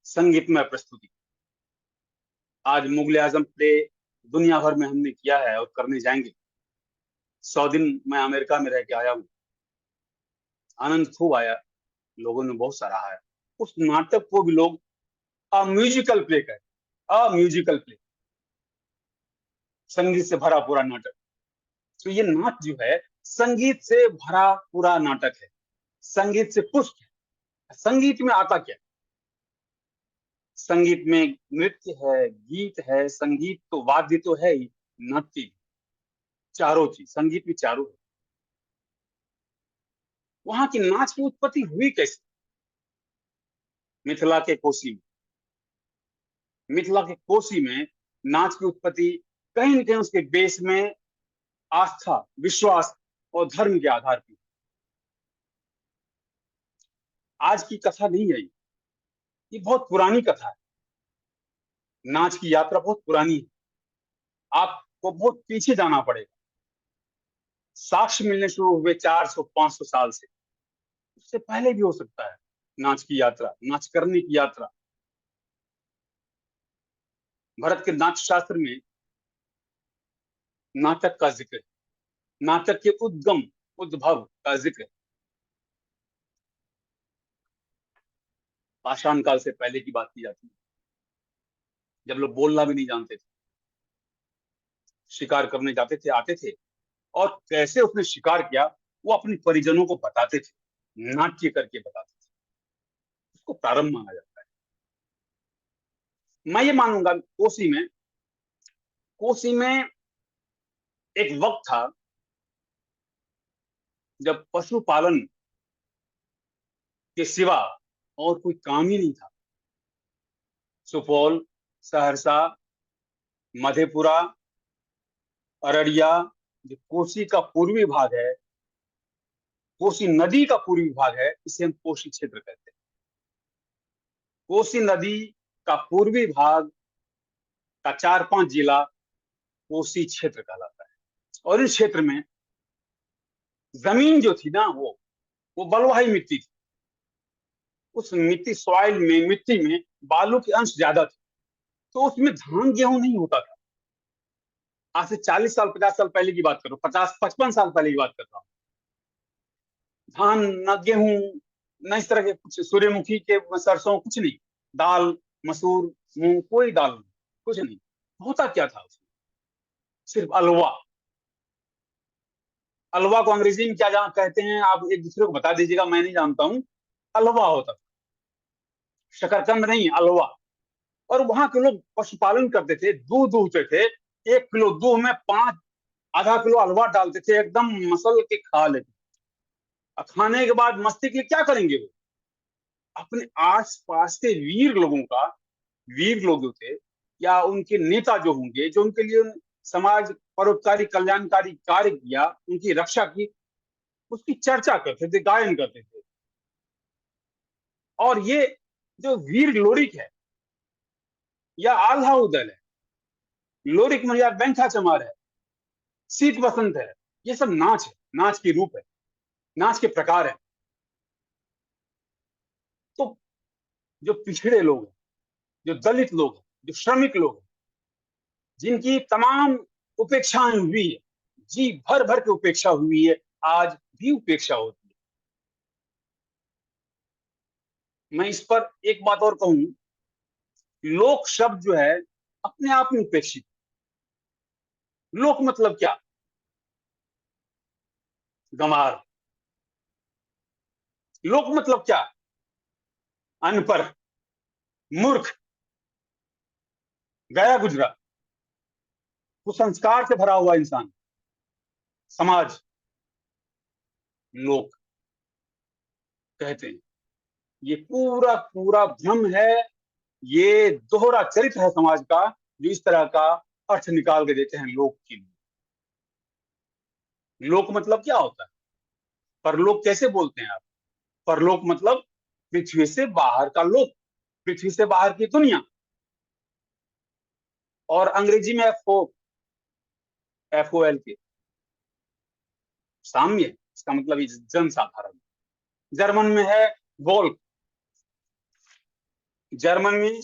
संगीतमय प्रस्तुति। आज मुगल आजम प्ले दुनिया भर में हमने किया है और करने जाएंगे। 100 दिन मैं अमेरिका में रह के आया हूँ, आनंद खूब आया, लोगों ने बहुत सराहा है। उस नाटक को भी लोग म्यूजिकल प्ले कहते, म्यूजिकल प्ले, संगीत से भरा पूरा नाटक। तो ये नाच जो है संगीत से भरा पूरा नाटक है, संगीत से पुष्ट है। संगीत में आता क्या? संगीत में नृत्य है, गीत है, संगीत तो वाद्य तो है ही, नाट्य, चारों चीज संगीत में चारों है। वहां की नाच की उत्पत्ति हुई कैसे? मिथिला के कोसी में, मिथिला के कोसी में नाच की उत्पत्ति कहीं न कहीं उसके बेस में आस्था, विश्वास और धर्म के आधार पर। आज की कथा नहीं है ये बहुत पुरानी कथा है। नाच की यात्रा बहुत पुरानी है, आपको बहुत पीछे जाना पड़ेगा। साक्ष्य मिलने शुरू हुए 400-500 साल से, उससे पहले भी हो सकता है नाच की यात्रा, नाच करने की यात्रा। भारत के नाट्य शास्त्र में नाटक का जिक्र है, नाटक के उद्गम, उद्भव का जिक्र है। पाषाण काल से पहले की बात की जाती है, जब लोग बोलना भी नहीं जानते थे, शिकार करने जाते थे, आते थे, और कैसे उसने शिकार किया वो अपने परिजनों को बताते थे, नाट्य करके बताते थे। उसको प्रारंभ माना जाता है। मैं ये मानूंगा कोसी में एक वक्त था जब पशुपालन के सिवा और कोई काम ही नहीं था। सुपौल, सहरसा, मधेपुरा, अररिया, जो कोसी का पूर्वी भाग है, कोसी नदी का पूर्वी भाग है, इसे हम कोसी क्षेत्र कहते हैं। कोसी नदी का पूर्वी भाग का 4-5 जिला कोसी क्षेत्र कहलाता है। और इस क्षेत्र में जमीन जो थी ना, वो बलुआही मिट्टी थी। उस मिट्टी में बालू के अंश ज्यादा थे, तो उसमें धान गेहूं नहीं होता था। आज से 40 साल 50 साल पहले की बात करो, 50-55 साल पहले की बात कर रहा हूँ। धान न गेहूं न इस तरह के कुछ, सूर्यमुखी के सरसों कुछ नहीं, दाल मसूर मूंग कोई दाल नहीं, कुछ नहीं होता। क्या था उसमें? सिर्फ अलवा। अलवा को अंग्रेजी में क्या जहाँ कहते हैं आप एक दूसरे को बता दीजिएगा, मैं नहीं जानता हूँ। अलवा होता था, शकरकंद नहीं, अलवा। और वहां के लोग पशुपालन करते थे, दूध दूहते थे। 1 किलो दूध में 5 आधा किलो अलवा डालते थे, एकदम मसल के खा लेते। और खाने के बाद मस्ती के लिए क्या करेंगे वो? अपने आस पास के वीर लोग जो थे, या उनके नेता जो होंगे, जो उनके लिए समाज परोपकारी कल्याणकारी कार्य किया, उनकी रक्षा की, उसकी चर्चा करते थे, गायन करते थे। और ये जो वीर लोरिक है या आल्हा उदल है, लोरिक में यार बैंखा चमार है, शीत वसंत है, ये सब नाच है, नाच के रूप है, नाच के प्रकार है। तो जो पिछड़े लोग हैं, जो दलित लोग हैं, जो श्रमिक लोग हैं, जिनकी तमाम उपेक्षाएं हुई है, जी भर भर के उपेक्षा हुई है, आज भी उपेक्षा होती है। मैं इस पर एक बात और कहूं, लोक शब्द जो है अपने आप में उपेक्षित। लोक मतलब क्या? गंवार। लोक मतलब क्या? अनपढ़, मूर्ख, गया गुजरा, कुसंस्कार से भरा हुआ इंसान, समाज, लोक कहते हैं। ये पूरा पूरा भ्रम है, ये दोहरा चरित्र है समाज का, जो इस तरह का अर्थ निकाल के देते हैं लोक के लिए। लोक मतलब क्या होता है? परलोक कैसे बोलते हैं आप? परलोक मतलब पृथ्वी से बाहर का लोक, पृथ्वी से बाहर की दुनिया। और अंग्रेजी में FOL के साम्य, इसका मतलब जनसाधारण। जर्मन में है वोल्क। जर्मन में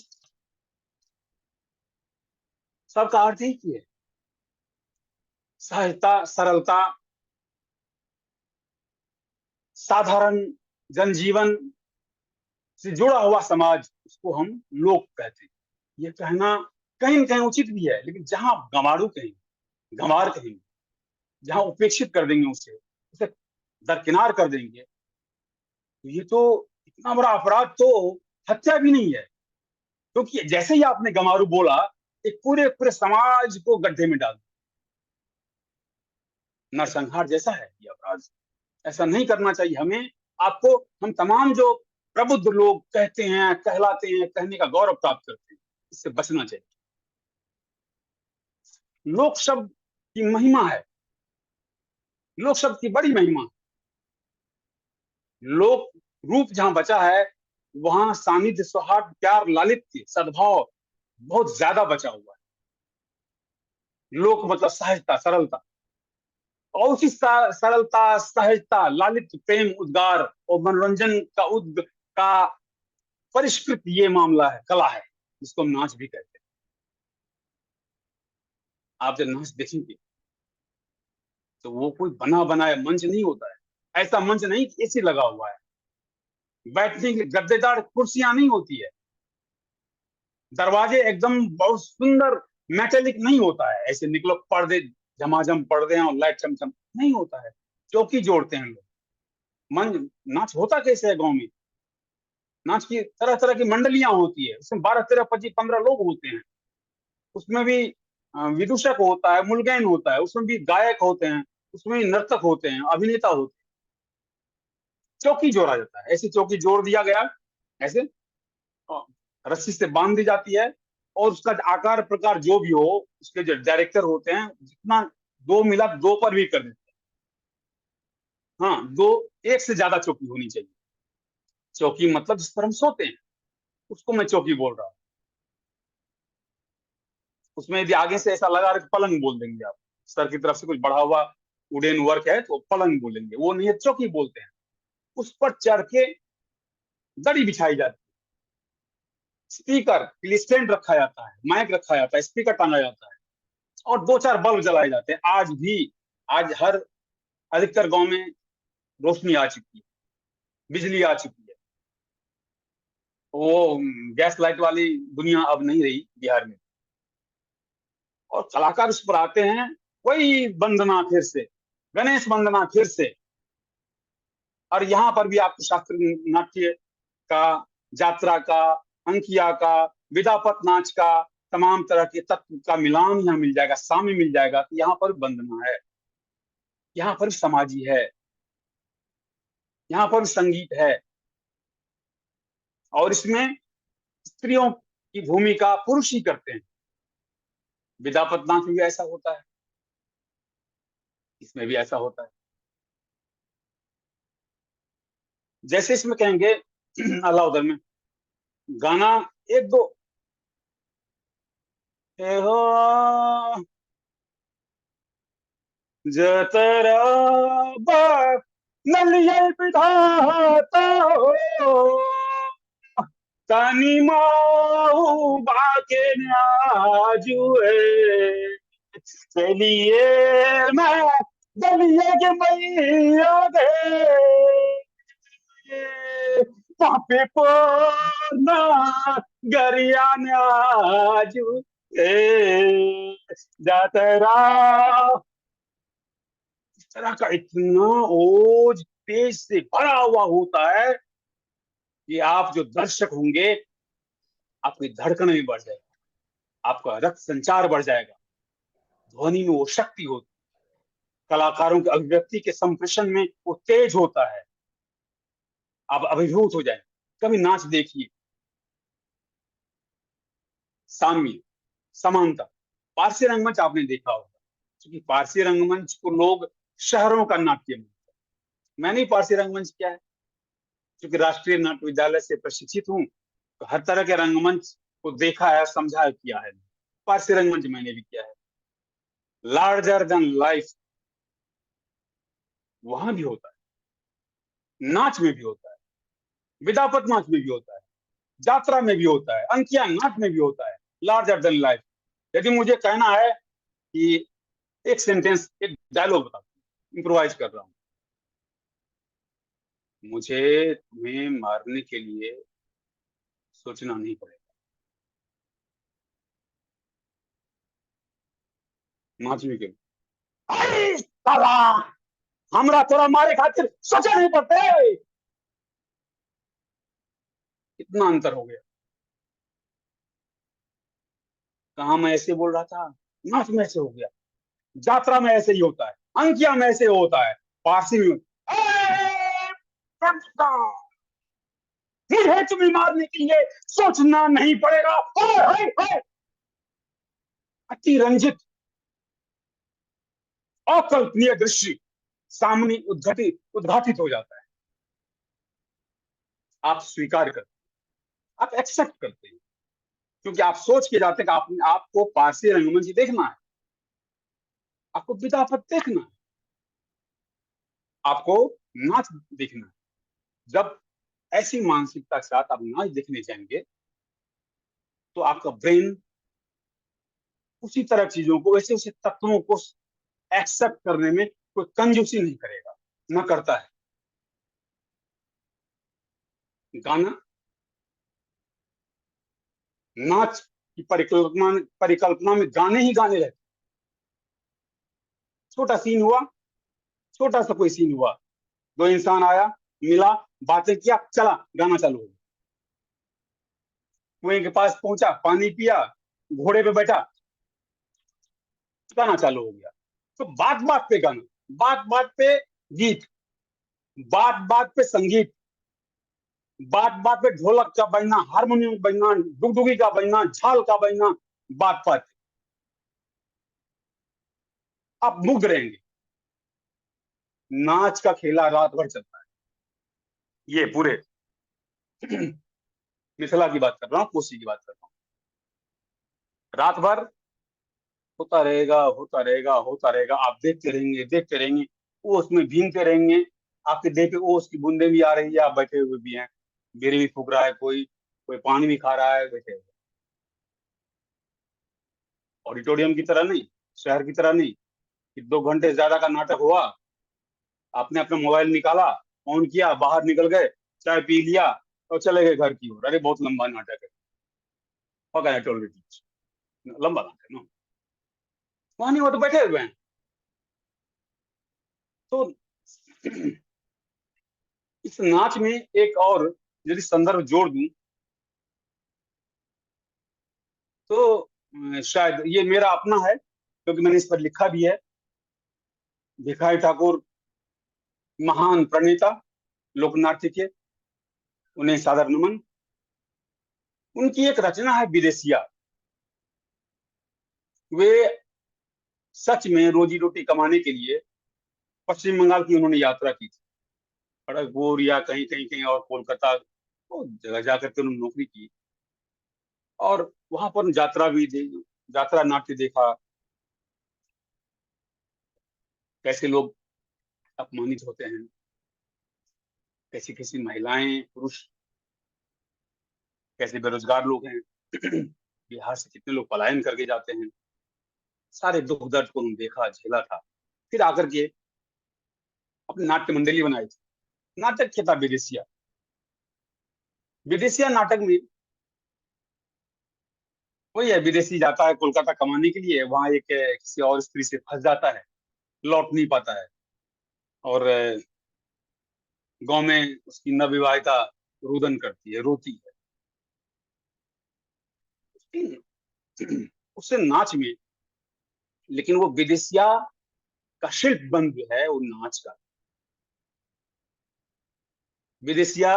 सबका अर्थ ही है सहजता, सरलता, साधारण जनजीवन से जुड़ा हुआ समाज, उसको हम लोक कहते हैं। ये कहना कहीं न कहीं उचित भी है, लेकिन जहां गंवारू कहेंगे, गंवार कहेंगे, जहां उपेक्षित कर देंगे, उसे दरकिनार कर देंगे, तो ये तो इतना बड़ा अपराध तो हत्या भी नहीं है। क्योंकि जैसे ही आपने गंवारू बोला, एक पूरे पूरे समाज को गड्ढे में डाल दिया। नरसंहार जैसा है ये अपराध। ऐसा नहीं करना चाहिए हमें। आपको, हम तमाम जो प्रबुद्ध लोग कहते हैं, कहलाते हैं, कहने का गौरव प्राप्त करते हैं, इससे बचना चाहिए। लोक शब्द की महिमा है, लोक शब्द की बड़ी महिमा। लोक रूप जहां बचा है, वहां सानिध्य, सौहार्द, प्यार, लालित्य, सद्भाव बहुत ज्यादा बचा हुआ है। लोक मतलब सहजता, सरलता, और उसी सरलता, सहजता, लालित्य, प्रेम, उद्गार और मनोरंजन का परिष्कृत ये मामला है, कला है, जिसको हम नाच भी कहते हैं। आप जब नाच देखेंगे तो वो कोई बना बनाया मंच नहीं होता है। ऐसा मंच नहीं कि एसी लगा हुआ है, बैठने के गद्देदार कुर्सियां नहीं होती है, दरवाजे एकदम बहुत सुंदर मेटेलिक नहीं होता है, ऐसे निकलो पर्दे झमाझम पर्दे हैं और लाइट चमचम नहीं होता है, चौकी जोड़ते हैं लोग। मन नाच होता कैसे है गांव में? नाच की तरह तरह की मंडलियां होती है, उसमें 12 13 25 15 लोग होते हैं, उसमें भी विदूषक होता है, मुलगैन होता है, उसमें भी गायक होते हैं, उसमें भी नर्तक होते हैं, अभिनेता होते हैं। चौकी जोड़ा जाता है, ऐसी चौकी जोड़ दिया गया, ऐसे रस्सी से बांध दी जाती है, और उसका आकार प्रकार जो भी हो, उसके जो डायरेक्टर होते हैं जितना दो मिला दो पर भी कर देते हैं। हाँ, दो एक से ज्यादा चौकी होनी चाहिए। चौकी मतलब जिस पर हम सोते हैं उसको मैं चौकी बोल रहा हूँ। उसमें यदि आगे से ऐसा लगा रहे तो पलंग बोल देंगे आप, सर की तरफ से कुछ बढ़ा हुआ वुडन वर्क है तो पलंग बोलेंगे, वो नहीं है चौकी बोलते हैं। उस पर चढ़ के दड़ी बिछाई जाती है, स्पीकर स्टैंड रखा जाता है, माइक रखा जाता है, स्पीकर टांगा जाता है, और 2 4 बल्ब जलाए जाते हैं। आज भी, आज हर अधिकतर गांव में रोशनी आ चुकी है, बिजली आ चुकी है। वो गैस लाइट वाली दुनिया अब नहीं रही बिहार में। और कलाकार उस पर आते हैं, वही वंदना फिर से, गणेश वंदना फिर से। और यहाँ पर भी आपको शास्त्रीय नाट्य का, जात्रा का, अंकिया का, विदापत नाच का, तमाम तरह के तत्व का मिलान यहाँ मिल जाएगा, साम्य मिल जाएगा कि यहाँ पर वंदना है, यहाँ पर समाजी है, यहाँ पर संगीत है। और इसमें स्त्रियों की भूमिका पुरुष ही करते हैं। विदापत नाच में भी ऐसा होता है, इसमें भी ऐसा होता है। जैसे इसमें कहेंगे अल्लाह उदर में गाना एक दो ए हो जतरा बाप नलिये विधाता हो तनी माऊ बाके नाजुए चलिए मैं दलिए के मैया दे पापे पोना गरिया नाजू जातरा। इस तरह का इतना ओज तेज से भरा हुआ होता है कि आप जो दर्शक होंगे, आपकी धड़कन भी बढ़ जाएगी, आपका रक्त संचार बढ़ जाएगा, ध्वनि में वो शक्ति होती है, कलाकारों के अभिव्यक्ति के संप्रेषण में वो तेज होता है, आप अभिभूत हो जाए। कभी नाच देखिए, साम्य, समानता। पारसी रंगमंच आपने देखा होगा, क्योंकि पारसी रंगमंच को लोग शहरों का नाट्य मानते हैं। मैंने पारसी रंगमंच किया है, क्योंकि राष्ट्रीय नाट्य विद्यालय से प्रशिक्षित हूँ, तो हर तरह के रंगमंच को देखा है, समझा है, किया है। पारसी रंगमंच मैंने भी किया है। लार्जर देन लाइफ वहां भी होता है, नाच में भी होता है, विदापत नाच में भी होता है, जात्रा में भी होता है, अंकिया नाच में भी होता है, लार्जर देन लाइफ। यदि मुझे कहना है कि एक सेंटेंस, एक डायलॉग बता, इम्प्रोवाइज कर रहा हूं, मुझे तुम्हें मारने के लिए सोचना नहीं पड़ेगा, नाचने के लिए। अरे साला, हमरा तोरा मारे खातिर सोचा नहीं पड़ते। इतना अंतर हो गया। कहा मैं ऐसे बोल रहा था, नाच में ऐसे हो गया, जात्रा में ऐसे ही होता है, अंकिया में ऐसे होता है, पारसी में मुझे तुम्हें मारने के लिए सोचना नहीं पड़ेगा। अति रंजित अकल्पनीय दृश्य सामने उद्घाटित हो जाता है। आप स्वीकार करते हैं, आप एक्सेप्ट करते हैं, क्योंकि आप सोच के जाते हैं कि आपको पारसी रंगमंच देखना है, आपको विदापत देखना है, आपको नाच देखना है। जब ऐसी मानसिकता के साथ आप नाच देखने जाएंगे तो आपका ब्रेन उसी तरह चीजों को, वैसे वैसे तत्वों को एक्सेप्ट करने में कोई कंजूसी नहीं करेगा, न करता है। गाना, नाच की परिकल्पना में गाने ही गाने रहते। छोटा सीन हुआ, छोटा सा कोई सीन हुआ, दो इंसान आया, मिला, बातें किया, चला, गाना चालू हो गया। कुएं के पास पहुंचा, पानी पिया, घोड़े पे बैठा, गाना चालू हो गया। तो बात बात पे गाना, बात बात पे गीत, बात बात पे संगीत, बात बात पे ढोलक का बजना, हारमोनियम बजना, डुगडुगी का बजना, झाल का बजना, बात बात पे। आप मुग्ध रहेंगे। नाच का खेला रात भर चलता है। ये पूरे मिथिला की बात कर रहा हूँ, कोसी की बात कर रहा हूँ। रात भर होता रहेगा, होता रहेगा, होता रहेगा। आप देखते रहेंगे, देखते रहेंगे, वो उसमें भीगते रहेंगे। आपके देह पे ओस की बूंदे भी आ रही है, आप बैठे हुए भी हैं, बीड़ी भी फूक रहा है, कोई कोई पानी भी खा रहा है, बैठे हुए। ऑडिटोरियम की तरह नहीं, शहर की तरह नहीं कि 2 घंटे ज्यादा का नाटक हुआ, आपने अपना मोबाइल निकाला, ऑन किया, बाहर निकल गए, चाय पी लिया और चले गए घर की ओर। अरे बहुत लंबा नाटक है, पका है, लंबा नाटक है ना। वहां नहीं, वो तो बैठे हुए हैं। तो इस नाच में एक और यदि संदर्भ जोड़ दूं तो शायद ये मेरा अपना है, क्योंकि मैंने इस पर लिखा भी है। भिखारी ठाकुर महान प्रणेता लोकनाट्य के, उन्हें सादर नमन। उनकी एक रचना है विदेशिया। वे सच में रोजी रोटी कमाने के लिए पश्चिम बंगाल की उन्होंने यात्रा की थी, खड़गपुर या कहीं कहीं कहीं और कोलकाता, तो जगह जाकर के उन्होंने नौकरी की और वहां पर यात्रा नाट्य देखा, कैसे लोग अपमानित होते हैं, कैसी कैसी महिलाएं, पुरुष, कैसे बेरोजगार लोग हैं बिहार से कितने लोग पलायन करके जाते हैं। सारे दुख दर्द को उन्होंने देखा, झेला था। फिर आकर के अपनी नाट्य मंडली बनाई थी। नाटक क्या था? विदेशिया। विदेशिया नाटक में वही है, विदेशी जाता है कोलकाता कमाने के लिए, वहां एक किसी और स्त्री से फंस जाता है, लौट नहीं पाता है, और गांव में उसकी नवविवाहिता रुदन करती है, रोती है उससे नाच में। लेकिन वो विदेशिया का शिल्प बन जो है वो नाच का। विदेशिया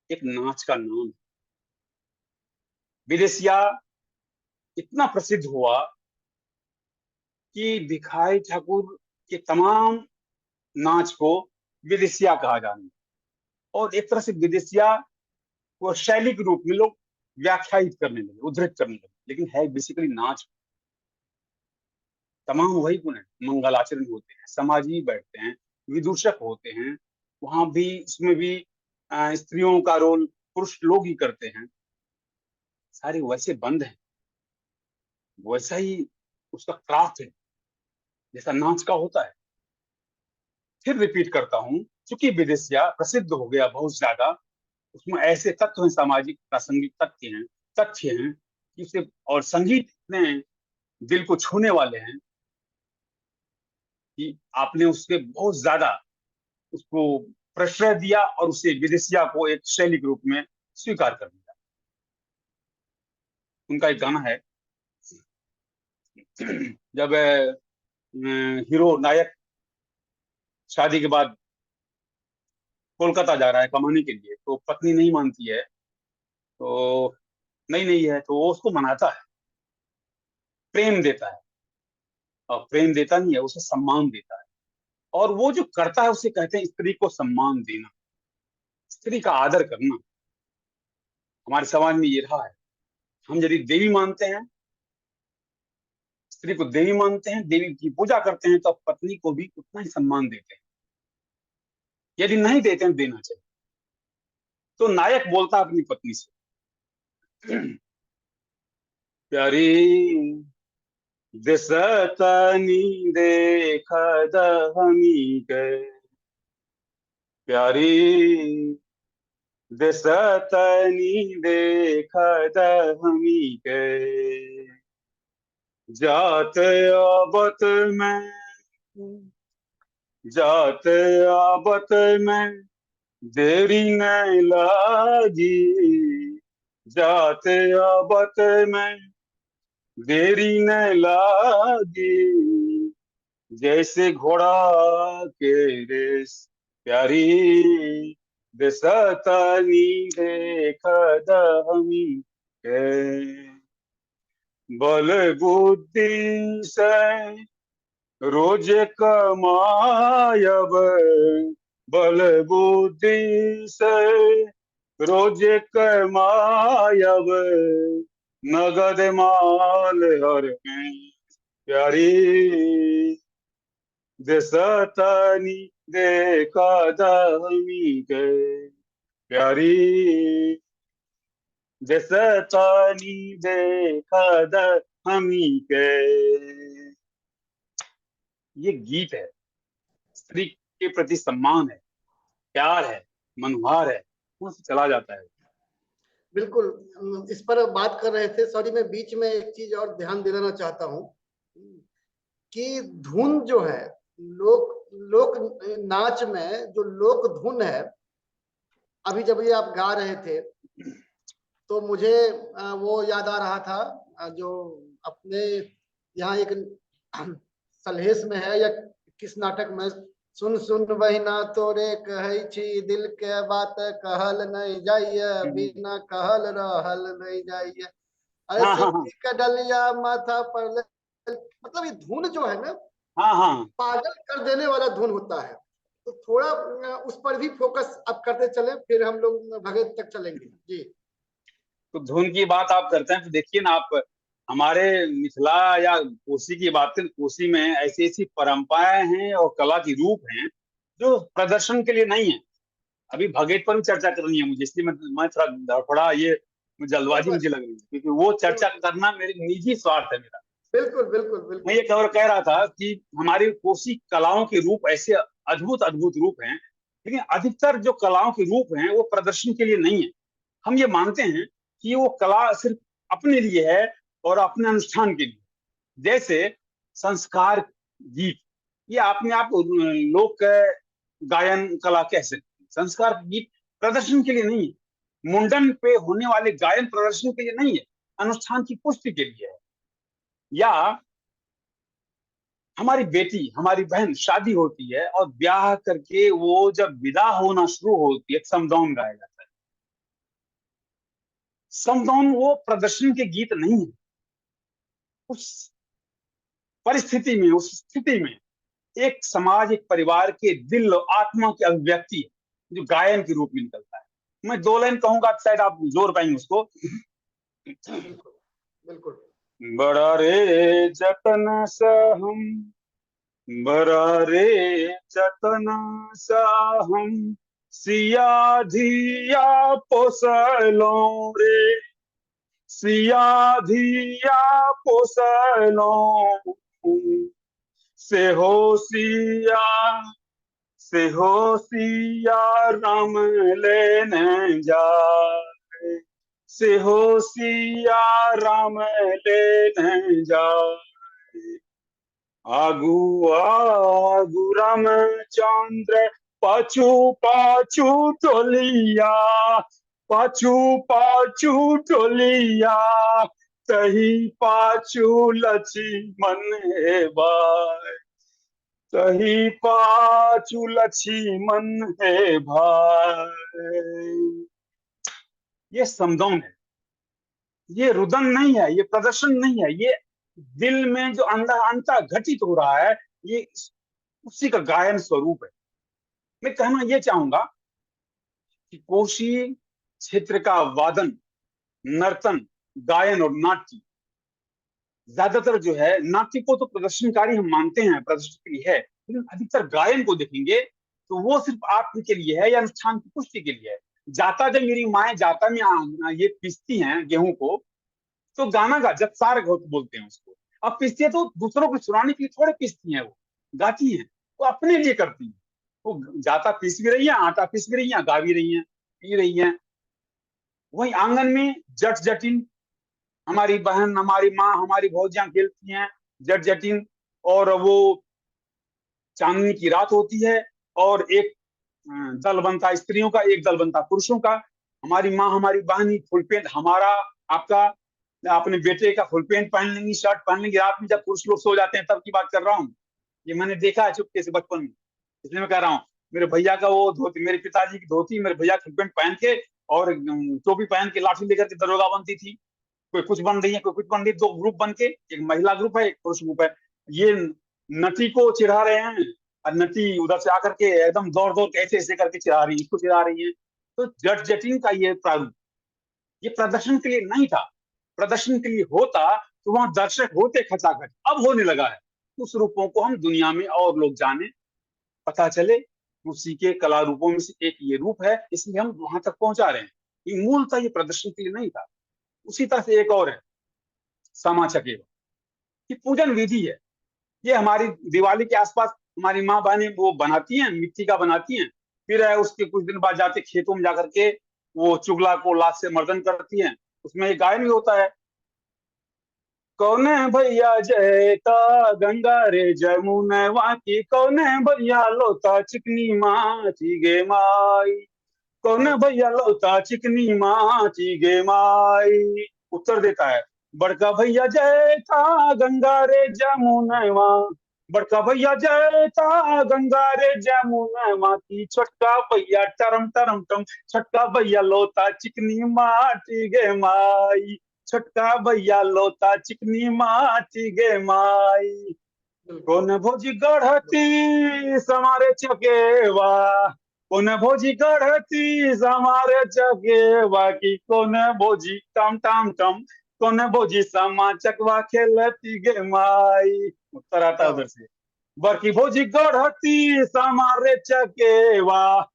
एक नाच का नाम है। विदेशिया इतना प्रसिद्ध हुआ कि भिखारी ठाकुर के तमाम नाच को विदेशिया कहा जाने लगा। और एक तरह से विदेशिया को शैली के रूप में लोग व्याख्यायित करने लगे, उद्धृत करने लगे, लेकिन है बेसिकली नाच। तमाम वही गुण है, मंगलाचरण होते हैं, समाजी बैठते हैं, विदूषक होते हैं, वहां भी इसमें भी स्त्रियों का रोल पुरुष लोग ही करते हैं। सारे वैसे बंद हैं, वैसा ही उसका क्राफ्ट है जैसा नाच का होता है। फिर रिपीट करता हूँ, चूंकि विदेशिया प्रसिद्ध हो गया बहुत ज्यादा, उसमें ऐसे तत्व हैं, सामाजिक प्रासंगिक तथ्य हैं कि उसे, और संगीत इतने दिल को छूने वाले हैं कि आपने उसके बहुत ज्यादा उसको प्रश्रय दिया और उसे विदेशिया को एक शैली के रूप में स्वीकार कर लिया। उनका एक गाना है जब हीरो नायक शादी के बाद कोलकाता जा रहा है कमाने के लिए, तो पत्नी नहीं मानती है, तो नहीं नहीं है, तो वो उसको मनाता है, प्रेम देता है, और प्रेम देता नहीं है, उसे सम्मान देता है। और वो जो करता है उसे कहते हैं स्त्री को सम्मान देना, स्त्री का आदर करना। हमारे समाज में ये रहा है। हम यदि देवी मानते हैं, स्त्री को देवी मानते हैं, देवी की पूजा करते हैं, तो पत्नी को भी उतना ही सम्मान देते हैं। यदि नहीं देते हैं, देना चाहिए। तो नायक बोलता है अपनी पत्नी से, प्यारी दिसतनी देखद हमी के, प्यारी दिसतनी देखद हमीके जात आबत में जात आबत में देरी न लागी जात आबत में देरी न लागी जैसे घोड़ा के रेस प्यारी दिसतनी देखद हमी के बल बुद्धि से रोज कमायब बल बुद्धि से रोज कमायब नगद माल हर में प्यारी दिसतनी देखद हमी के प्यारी दिसतनी देखद हमी के। ये गीत है, स्त्री के प्रति सम्मान है, प्यार है, मनोहार है, वो चला जाता है। बिल्कुल, इस पर बात कर रहे थे। सॉरी, मैं बीच में एक चीज और ध्यान दिलाना चाहता हूँ कि धुन जो है, लोक लोक नाच में जो लोक धुन है, अभी जब ये आप गा रहे थे तो मुझे वो याद आ रहा था जो अपने यहाँ एक सलहेस में है या किस नाटक में, सुन सुन बहिना तोरे कहै छी दिल के बात कहल नहीं जाइए बिना कहल रहल नहीं जाइए ऐसे कडलिया माथा पर। मतलब ये धुन जो है ना, पागल कर देने वाला धुन होता है। तो थोड़ा उस पर भी फोकस आप करते चले, फिर हम लोग भगत तक चलेंगे जी। तो धुन की बात आप करते हैं तो देखिए ना, आप हमारे मिथिला या कोसी की बात करें, कोसी में ऐसी ऐसी परंपराएं हैं और कला की रूप हैं जो प्रदर्शन के लिए नहीं है। अभी भगत पर भी चर्चा करनी है मुझे, इसलिए मैं थोड़ा ये जल्दबाजी मुझे लग रही है, क्योंकि वो चर्चा करना मेरी निजी स्वार्थ है मेरा। बिल्कुल बिल्कुल बिल्कुल। मैं ये कह रहा था कि हमारी कोसी कलाओं के रूप ऐसे अद्भुत अद्भुत रूप हैं, लेकिन अधिकतर जो कलाओं के रूप हैं वो प्रदर्शन के लिए नहीं है। हम ये मानते हैं कि वो कला सिर्फ अपने लिए है और अपने अनुष्ठान के लिए। जैसे संस्कार गीत, ये अपने आप लोक गायन कला कह सकते हैं। संस्कार गीत प्रदर्शन के लिए नहीं है, मुंडन पे होने वाले गायन प्रदर्शन के लिए नहीं है, अनुष्ठान की पुष्टि के लिए है। या हमारी बेटी, हमारी बहन शादी होती है और ब्याह करके वो जब विदा होना शुरू होती है, समदाउन गाया जाता है। समदाउन वो प्रदर्शन के गीत नहीं है। उस परिस्थिति में, उस स्थिति में एक समाज, एक परिवार के दिल और आत्मा की अभिव्यक्ति है जो गायन के रूप में निकलता है। मैं 2 लाइन कहूंगा, शायद आप जोर पाएंगे उसको। बिल्कुल। बड़ा रे जतन सहम, बड़ा रे जतन सहम, सिया धिया पोसलो रे, सिया धिया पोसलो, से हो सिया राम लेने जाए, से हो सिया राम लेने जाए। आगू आगू रामचंद्र पाछू पाछू टोलिया, पाछू पाछू टोलिया, तही पाछू लक्ष्मण है भाई, तही पाछू लक्ष्मण है भाई। ये समदाउन है, ये रुदन नहीं है, ये प्रदर्शन नहीं है, ये दिल में जो अंता घटित हो रहा है, ये उसी का गायन स्वरूप है। मैं कहना ये चाहूंगा कि कोशी क्षेत्र का वादन, नर्तन, गायन और नाट्य ज्यादातर जो है, नाट्य को तो प्रदर्शनकारी हम मानते हैं, प्रदर्शन के लिए है, लेकिन अधिकतर गायन को देखेंगे तो वो सिर्फ आत्म के लिए है या अनुष्ठान की पुष्टि के लिए है। जाता जब मेरी माए जाता में ये पीसती हैं गेहूं को, तो गाना गा, जब सार बोलते हैं उसको। अब पीसती है तो दूसरों को सुनाने के लिए थोड़े पीसती हैं, वो गाती हैं, वो अपने लिए करती हैं। वो जाता पीस भी रही है, आटा पीस भी रही है, गा भी रही है। पी रही हैं। वही आंगन में जट जटिन हमारी बहन, हमारी माँ, हमारी भौजियां खेलती हैं जट जटिन, और वो चांदनी की रात होती है और एक दल बनता है स्त्रियों का, एक दल बनता है पुरुषों का। हमारी माँ, हमारी बहन फुल पैंट, हमारा आपका अपने बेटे का फुल पैंट पहन लेंगी, शर्ट पहन लेंगी। रात में जब पुरुष लोग सो जाते हैं तब की बात कर रहा हूँ, ये मैंने देखा है चुपके से बचपन में, इसलिए मैं कह रहा हूँ। मेरे भैया का वो धोती, मेरे पिताजी की धोती, मेरे भैया फुल पैंट पहन के और टोपी पहन के लाठी लेकर के दरोगा बनती थी। कोई कुछ बन रही है, कोई कुछ बन रही है, दो ग्रुप बन के, एक महिला ग्रुप है, एक पुरुष ग्रुप है। ये नटी को चिढ़ा रहे हैं और नटी उधर से आकर के एकदम दौड़ दौड़ के ऐसे ऐसे करके चिढ़ा रही है, इसको चिढ़ा रही है। तो जट जटिन का ये प्रारूप, ये प्रदर्शन के लिए नहीं था। प्रदर्शन के लिए होता तो वहां दर्शक होते खचाखच, अब होने लगा है। उस रूपों को हम दुनिया में और लोग जाने, पता चले, उसी के कला रूपों में से एक ये रूप है, इसलिए हम वहां तक पहुंचा रहे हैं। ये मूलतः ये प्रदर्शन के लिए नहीं था। उसी तरह से एक और है सामा चकेवा, ये पूजन विधि है। ये हमारी दिवाली के आसपास हमारी माँ बहनें वो बनाती हैं, मिट्टी का बनाती हैं, फिर उसके कुछ दिन बाद जाते खेतों में जाकर के वो चुगला को लात से मर्दन करती हैं। उसमें एक गायन भी होता है, कौन है भैया जयता गंगा रे जमुना की, कौन है भैया लोता चिकनी माची गे माई, कौन है भैया लोता चिकनी माची गे माई। उत्तर देता है, बड़का भैया जयता गंगा रे जमुना, बड़का भैया जयता गंगा रे जमुना की, छोटका भैया टरम टरम टम, छोटका भैया लोता चिकनी माटी गे माई, छोटका भैया लोता चिकनी माटी गे माई। कौन भोजी गढ़ती समारे चकेवा, कौन भोजी गढ़ती समारे चकेवा की, कौन भोजी टम टम टम, कौन भोजी समा चकवा खेलती गे माई। उत्तर आता उधर से, बड़की भोजी गढ़ती समारे चकेवा,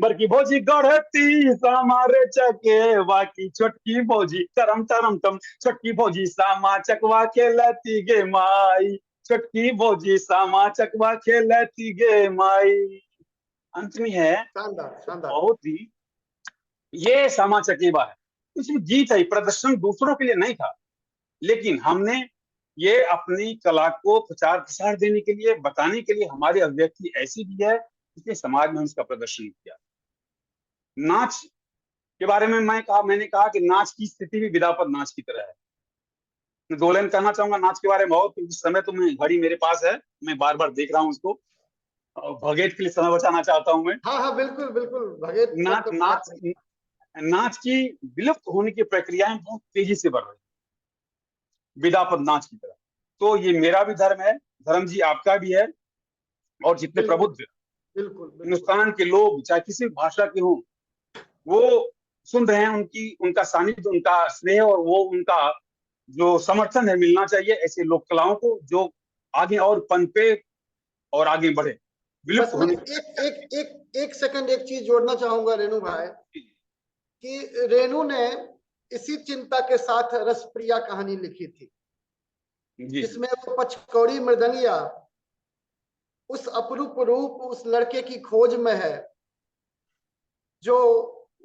बड़की भोजी गढ़ती समारे चकेवा की, छोटकी भोजी करम तरम तम, छोटकी भोजी सामा चकवा खेलती गे माई, छोटकी भोजी सामा चकवा खेलती गे माई। अंत में है शानदार शानदार। बहुत ही, ये सामा चकेवा है, इसमें गीत है, प्रदर्शन दूसरों के लिए नहीं था, लेकिन हमने ये अपनी कला को प्रचार प्रसार देने के लिए, बताने के लिए, हमारी अभिव्यक्ति ऐसी भी है, इसलिए समाज में इसका प्रदर्शन किया। नाच के बारे में मैंने कहा कि नाच की स्थिति भी विदापद नाच की तरह है। मैं दो लाइन कहना चाहूंगा नाच के बारे में, बहुत इस समय तो मैं घड़ी मेरे पास है, मैं बार बार देख रहा हूँ उसको, भगेट के लिए समय बचाना चाहता हूँ मैं। हाँ हाँ बिल्कुल बिल्कुल भगेट नाच तो नाच नाच की विलुप्त होने की प्रक्रियाएं बहुत तेजी से बढ़ रही है, विदापद नाच की तरह। तो ये मेरा भी धर्म है, धर्म जी आपका भी है, और जितने प्रबुद्ध बिल्कुल हिंदुस्तान के लोग चाहे किसी भी भाषा के हों, वो सुन रहे हैं, उनका सानिध्य, उनका स्नेह और वो उनका जो समर्थन है मिलना चाहिए ऐसे लोक कलाओं को, जो आगे और पनपे और आगे बढ़े। बस मैं एक सेकंड एक चीज जोड़ना चाहूंगा रेणु भाई, कि रेणु ने इसी चिंता के साथ रसप्रिया कहानी लिखी थी, जिसमें वो पचकौड़ी मृदंगिया उस अपरूप रूप उस लड़के की खोज में है, जो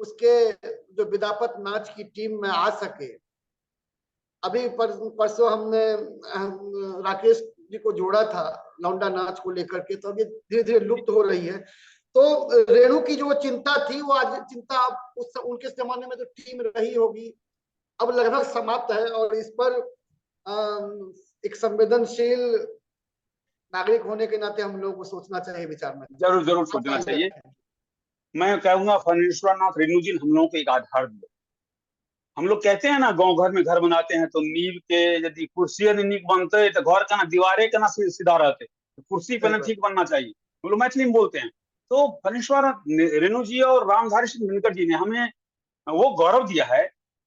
उसके जो विदापत नाच की टीम में आ सके। अभी परसों हमने राकेश जी को जोड़ा था लौंडा नाच को लेकर के, तो अभी धीरे धीरे लुप्त हो रही है। तो रेणु की जो चिंता थी, वो आज चिंता उस उनके जमाने में जो टीम रही होगी अब लगभग समाप्त है, और इस पर एक संवेदनशील नागरिक होने के नाते हम लोग को सोचना चाहिए, विचारना जरूर जरूर सोचना चाहिए। मैं कहूंगा फणीश्वरनाथ रेणु जी हम लोगों को एक आधार दिया। हम लोग कहते हैं ना, गांव घर में घर बनाते हैं तो नींव के यदि कुर्सी नीक बनते तो घर का ना दीवारे का ना सीधा रहते, तो कुर्सी पे ना ठीक बनना चाहिए, हम लोग मैथिली में बोलते हैं। तो फणीश्वर रेणु जी और रामधारी सिंह दिनकर जी ने हमें वो गौरव दिया है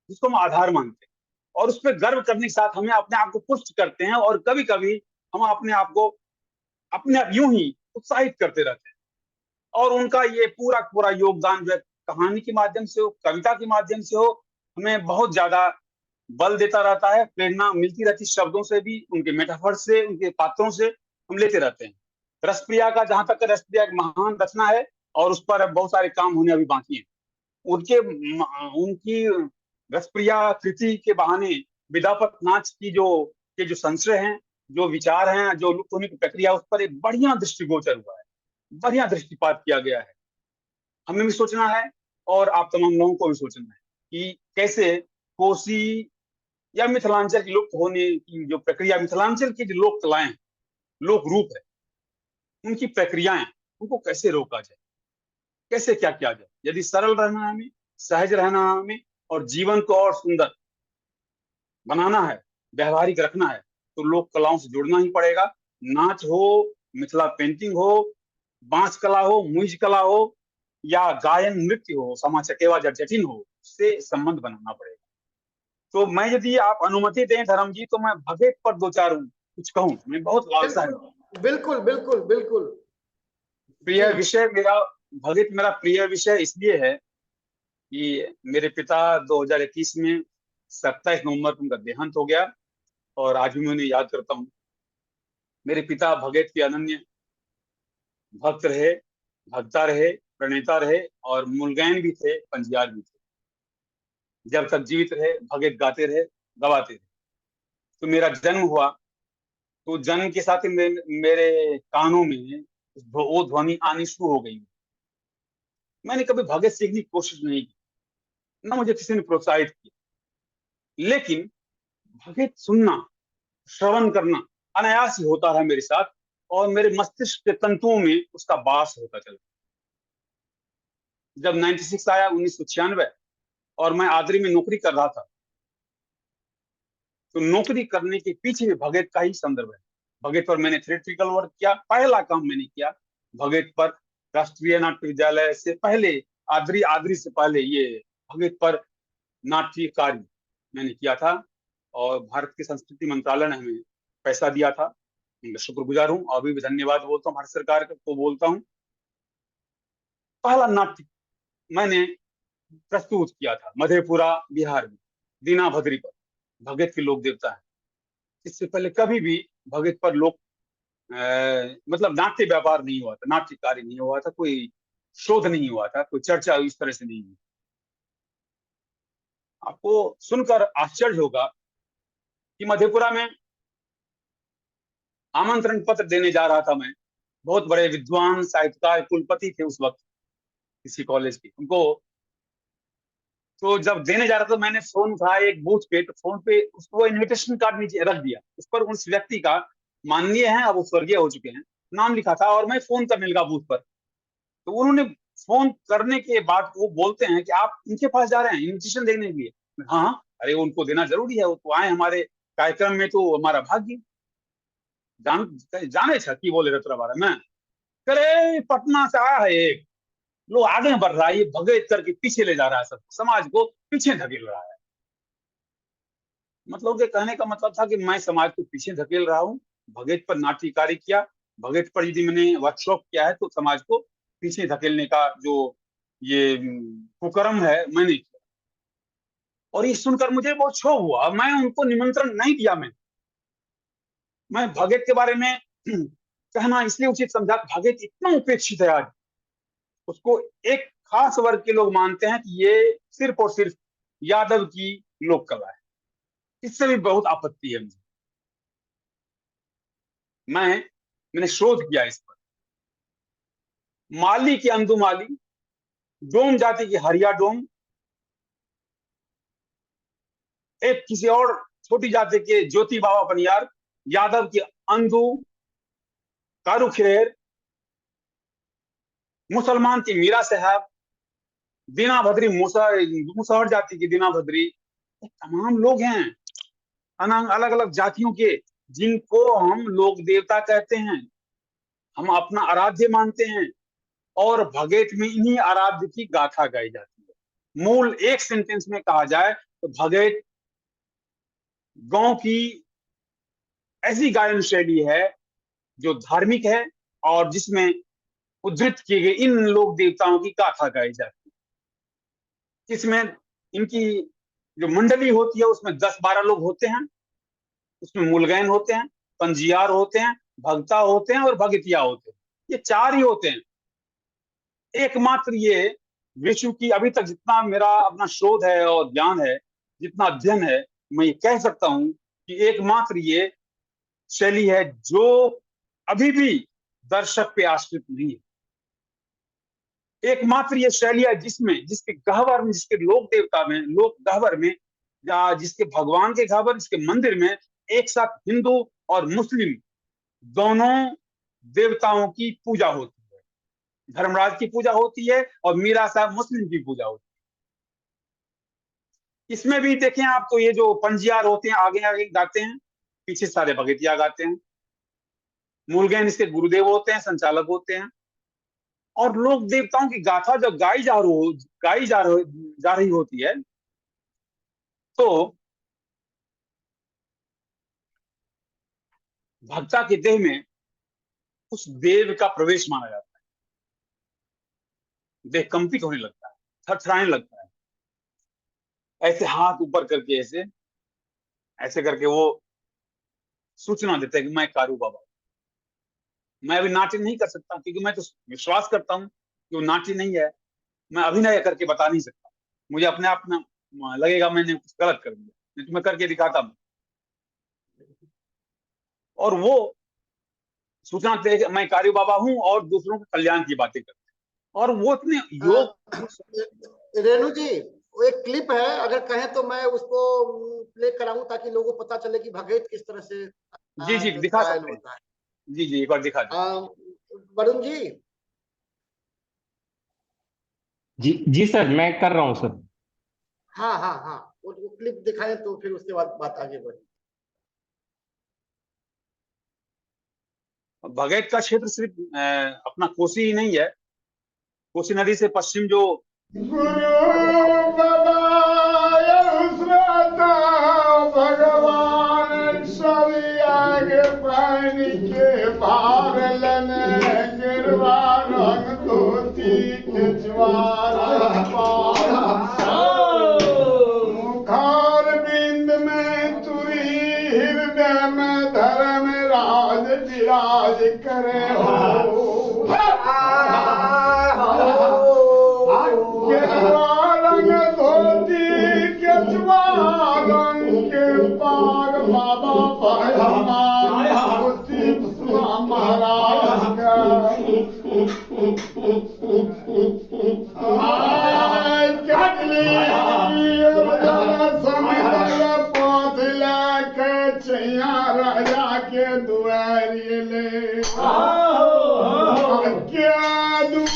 जिसको हम आधार मानते हैं, और उस पर गर्व करने के साथ हमें अपने आप को पुष्ट करते हैं, और कभी कभी हम अपने आप को अपने आप यूं ही उत्साहित करते रहते हैं। और उनका ये पूरा पूरा योगदान जो है, कहानी के माध्यम से हो, कविता के माध्यम से हो, हमें बहुत ज्यादा बल देता रहता है, प्रेरणा मिलती रहती, शब्दों से भी, उनके मेटाफर से, उनके पात्रों से हम लेते रहते हैं। रसप्रिया का जहां तक रसप्रिया एक महान रचना है, और उस पर बहुत सारे काम होने अभी बाकी है। उनकी रसप्रिया कृति के बहाने विदापत नाच की जो संशय हैं, जो विचार हैं, जो लुप्त होने की प्रक्रिया, उस पर एक बढ़िया दृष्टिगोचर हुआ है, बढ़िया दृष्टिपात किया गया है। हमें भी सोचना है और आप तमाम लोगों को भी सोचना है कि कैसे कोसी या मिथिलांचल की लुप्त होने की जो प्रक्रिया, मिथिलांचल की जो लोक कलाएं, लोक रूप है, उनकी प्रक्रियाएं, उनको कैसे रोका जाए, कैसे क्या किया जाए। यदि सरल रहना है हमें, सहज रहना है हमें, और जीवन को और सुंदर बनाना है, व्यवहारिक रखना है, तो लोक कलाओं से जुड़ना ही पड़ेगा। नाच हो, मिथिला पेंटिंग हो, बांस कला हो, मुइज कला हो, या गायन नृत्य हो, सामा चकेवा जटिन हो, उससे संबंध बनाना पड़ेगा। तो मैं, यदि आप अनुमति दें धर्म जी, तो मैं भगत पर दो चार कुछ कहूं। मैं बहुत लालसा है। बिल्कुल बिल्कुल बिल्कुल प्रिय जी। विषय मेरा भगत, मेरा प्रिय विषय इसलिए है कि मेरे पिता 2021 में 27 नवंबर को उनका देहांत हो गया, और आज भी मैं उन्हें याद करता हूँ। मेरे पिता भगत के अनन्य भक्त रहे, भक्ता रहे, प्रणेता रहे, और मुलगैन भी थे, पंजियार भी थे। जब तक जीवित रहे भगत गाते रहे, गवाते रहे। तो मेरा जन्म हुआ, तो जन्म के साथ ही मेरे कानों में वो ध्वनि आनी शुरू हो गई। मैंने कभी भगत सीखने की कोशिश नहीं की, ना मुझे किसी ने प्रोत्साहित किया, लेकिन भगत सुनना, श्रवण करना अनायास ही होता रहा मेरे साथ, और मेरे मस्तिष्क के तंतुओं में उसका वास होता चला। जब 96 आया, 1996, और मैं आदरी में नौकरी कर रहा था, तो नौकरी करने के पीछे भी भगत का ही संदर्भ है। भगत पर मैंने थ्योरेटिकल वर्क किया, पहला काम मैंने किया भगत पर। राष्ट्रीय नाट्य विद्यालय से पहले, आदरी से पहले, ये भगत पर नाट्य कार्य मैंने किया था, और भारत के संस्कृति मंत्रालय ने हमें पैसा दिया था। उनका शुक्रगुजार हूँ, अभी भी धन्यवाद बोलता हूँ भारत सरकार को बोलता हूँ। पहला नाट्य मैंने प्रस्तुत किया था मधेपुरा, बिहार में, दीना भद्री पर, भगत के लोक देवता है। इससे पहले कभी भी भगत पर लोक मतलब नाट्य व्यापार नहीं हुआ था, नाट्य कार्य नहीं हुआ था, कोई शोध नहीं हुआ था, कोई चर्चा इस तरह से नहीं हुई। आपको सुनकर आश्चर्य होगा कि मधेपुरा में आमंत्रण पत्र देने जा रहा था मैं। बहुत बड़े विद्वान, साहित्यकार, कुलपति थे उस वक्त किसी कॉलेज के, उनको तो जब देने जा रहा था, मैंने फोन उठाया एक बूथ पे, तो फोन पे उसको इनविटेशन कार्ड नीचे रख दिया, उस पर उस व्यक्ति का, माननीय है, अब वो स्वर्गीय हो चुके हैं, नाम लिखा था, और मैं फोन करने लगा बूथ पर। तो उन्होंने फोन करने के बाद वो बोलते हैं कि आप इनके पास जा रहे हैं इन्विटेशन देने के लिए। हाँ, अरे उनको देना जरूरी है, वो तो आए हमारे कार्यक्रम में, तो हमारा भाग्य। जाने छा की बोले रतरा बारा में, करे पटना से आया है एक, लो आगे बढ़ रहा है, ये भगत करके पीछे ले जा रहा है, सब समाज को पीछे धकेल रहा है। मतलब के कहने का मतलब था कि मैं समाज को पीछे धकेल रहा हूँ। भगत पर नाट्य कार्य किया, भगत पर यदि मैंने वर्कशॉप किया है, तो समाज को पीछे धकेलने का जो ये कुकर्म है, मैंने किया। और ये सुनकर मुझे बहुत क्षोभ हुआ। मैं उनको निमंत्रण नहीं दिया। मैं भगत के बारे में कहना इसलिए उचित समझा, भगत इतना उपेक्षित है आज, उसको एक खास वर्ग के लोग मानते हैं कि ये सिर्फ और सिर्फ यादव की लोक कला है। इससे भी बहुत आपत्ति है मुझे। मैंने शोध किया इस पर। माली की अंदुमाली, डोम जाति की हरिया डोम, एक किसी और छोटी जाति के ज्योति बाबा पनियार, यादव की अंधु कारू खिरेर, मुसलमान की मीरा साहब, दीना भद्री मुसहर जाति की दीना भद्री, तमाम लोग हैं अलग अलग जातियों के, जिनको हम लोक देवता कहते हैं, हम अपना आराध्य मानते हैं। और भगत में इन्हीं आराध्य की गाथा गाई जाती है। मूल एक सेंटेंस में कहा जाए तो भगत गांव की ऐसी गायन शैली है जो धार्मिक है, और जिसमें उद्धृत किए गए इन लोक देवताओं की गाथा गाई जाती है। इसमें इनकी जो मंडली होती है, उसमें 10-12 लोग होते हैं। उसमें मुलगैन होते हैं, पंजियार होते हैं, भगता होते हैं, और भगतिया होते हैं। ये 4 ही होते हैं। एकमात्र ये विश्व की अभी तक जितना मेरा अपना शोध है और ज्ञान है, जितना अध्ययन है, मैं ये कह सकता हूं कि एकमात्र ये शैली है जो अभी भी दर्शक पे आश्रित नहीं है। एकमात्र ये शैली है जिसके गह्वर में, जिसके लोक देवता में, लोक गह्वर में, या जिसके भगवान के गह्वर, जिसके मंदिर में एक साथ हिंदू और मुस्लिम दोनों देवताओं की पूजा होती है। धर्मराज की पूजा होती है और मीरा साहब मुस्लिम की पूजा होती है। इसमें भी देखें आप तो ये जो पंजियार होते हैं आगे आगे गाते हैं, पीछे सारे भगतिया गाते हैं। मूलगैन इसके गुरुदेव होते हैं, संचालक होते हैं। और लोक देवताओं की गाथा जब गाई जा रही होती है तो भक्ता के देह में उस देव का प्रवेश माना जाता है। देह कंपित होने लगता है, थरथराने लगता है, ऐसे हाथ ऊपर करके ऐसे ऐसे करके वो सूचना देता है कि मैं कारू बाबा। मैं अभी नाट्य नहीं कर सकता क्योंकि मैं तो विश्वास करता हूं कि वो नाट्य नहीं है। मैं अभिनय करके बता नहीं सकता, मुझे अपने आप में लगेगा मैंने कुछ गलत कर दिया, नहीं तो मैं करके दिखाता हूं। और वो सूचना देते हैं मैं कारू बाबा हूं और दूसरों के कल्याण की बातें करते हैं। और वो इतने योग। रेणु जी, वो एक क्लिप है, अगर कहें तो मैं उसको प्ले कराऊं ताकि लोगों को पता चले कि भगत किस तरह से जी जी दिखा सकते हैं। जी जी एक बार दिखा दीजिए। वरुण जी। जी सर, मैं कर रहा हूँ सर। हाँ हाँ हाँ, वो क्लिप दिखाएं तो फिर उसके बाद बात आगे बढ़े। भगत का क्षेत्र सिर्फ अपना कोसी ही नहीं है। कोसी नदी से पश्चिम जो भगवान सब आगे बन के भार लेने गिरवा रंग धोती मुखार बिंद में तुरी हृदय में धर्म राज विराज करे हो। रंग धोती केचुआ रंग के पाग बाबा महाराज का चैया राजा के दुआरी ले क्या दूर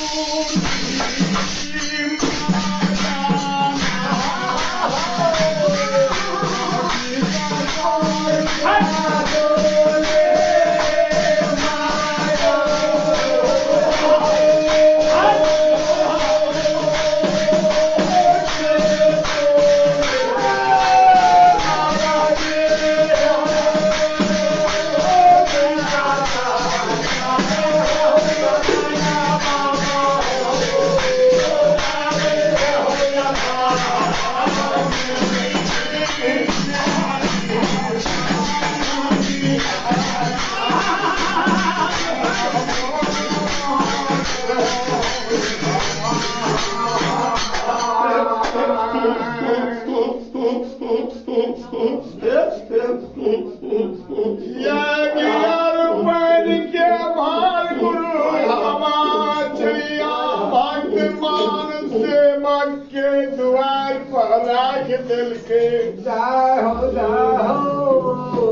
दिल के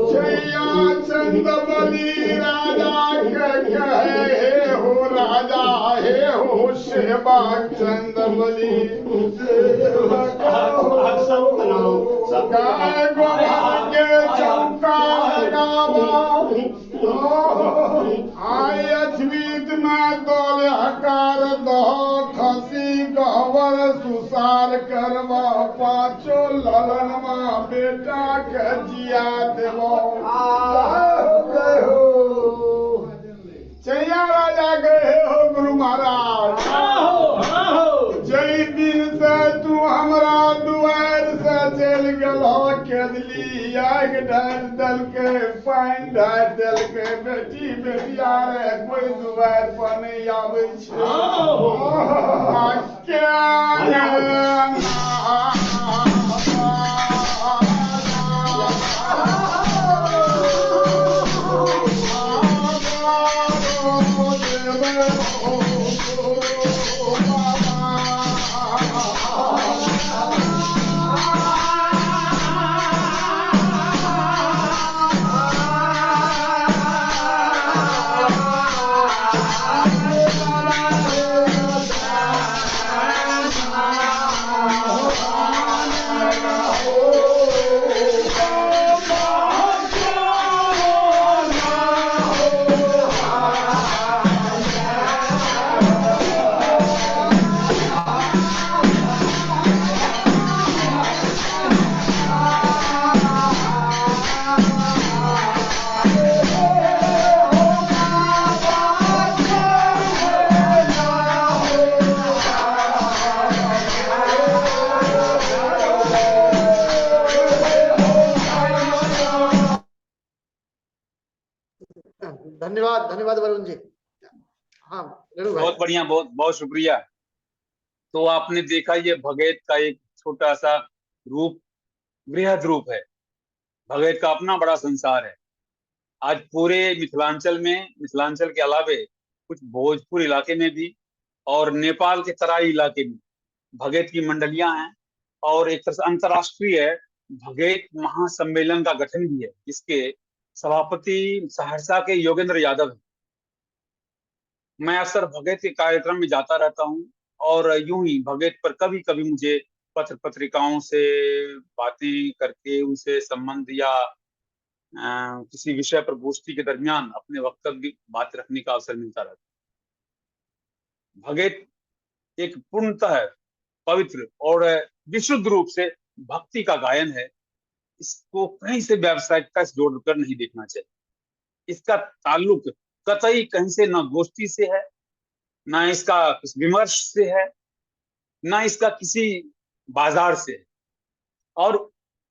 छैया चंद बली राजा के कहे हे हो राजा हे हो सेवा चंद बली गाय गोबर के चौका लगावा आई अछवीत में दौल हकार दो खसी गहवर सुसार करवा पाँचो ललनमा बेटा के जिया देवो चैया राजा गए हो गुरु महाराज जय दिन से तू हमरा दुआर से चल गलो केदली आग डाल दल के पाइन डाल दल के बेटी खेतिया रे कोई दुआर पर नहीं आवे छे क्या धन्यवाद, धन्यवाद वरुण जी। हाँ रेणु भाई। बहुत बढ़िया, बहुत बहुत शुक्रिया। तो आपने देखा ये भगत का एक छोटा सा रूप, बृहद रूप है। भगत का अपना बड़ा संसार है। आज पूरे मिथिलांचल में, मिथिलांचल के अलावे कुछ भोजपुर इलाके में भी और नेपाल के तराई इलाके में भगत की मंडलियां हैं। और एक तरह से अंतर्राष्ट्रीय भगत महासम्मेलन का गठन भी है, जिसके सभापति सहरसा के योगेंद्र यादव हैं। मैं अक्सर भगत के कार्यक्रम में जाता रहता हूँ और यूं ही भगत पर कभी कभी मुझे पत्र पत्रिकाओं से बातें करके उनसे संबंध या किसी विषय पर गोष्ठी के दरमियान अपने वक्तव्य बात रखने का अवसर मिलता रहता है। भगत एक पूर्णतः पवित्र और विशुद्ध रूप से भक्ति का गायन है। इसको कहीं से व्यावसायिकता से जोड़कर नहीं देखना चाहिए। इसका ताल्लुक कतई कहीं से न गोष्ठी से है, ना इसका विमर्श से है, ना इसका किसी बाजार से है। और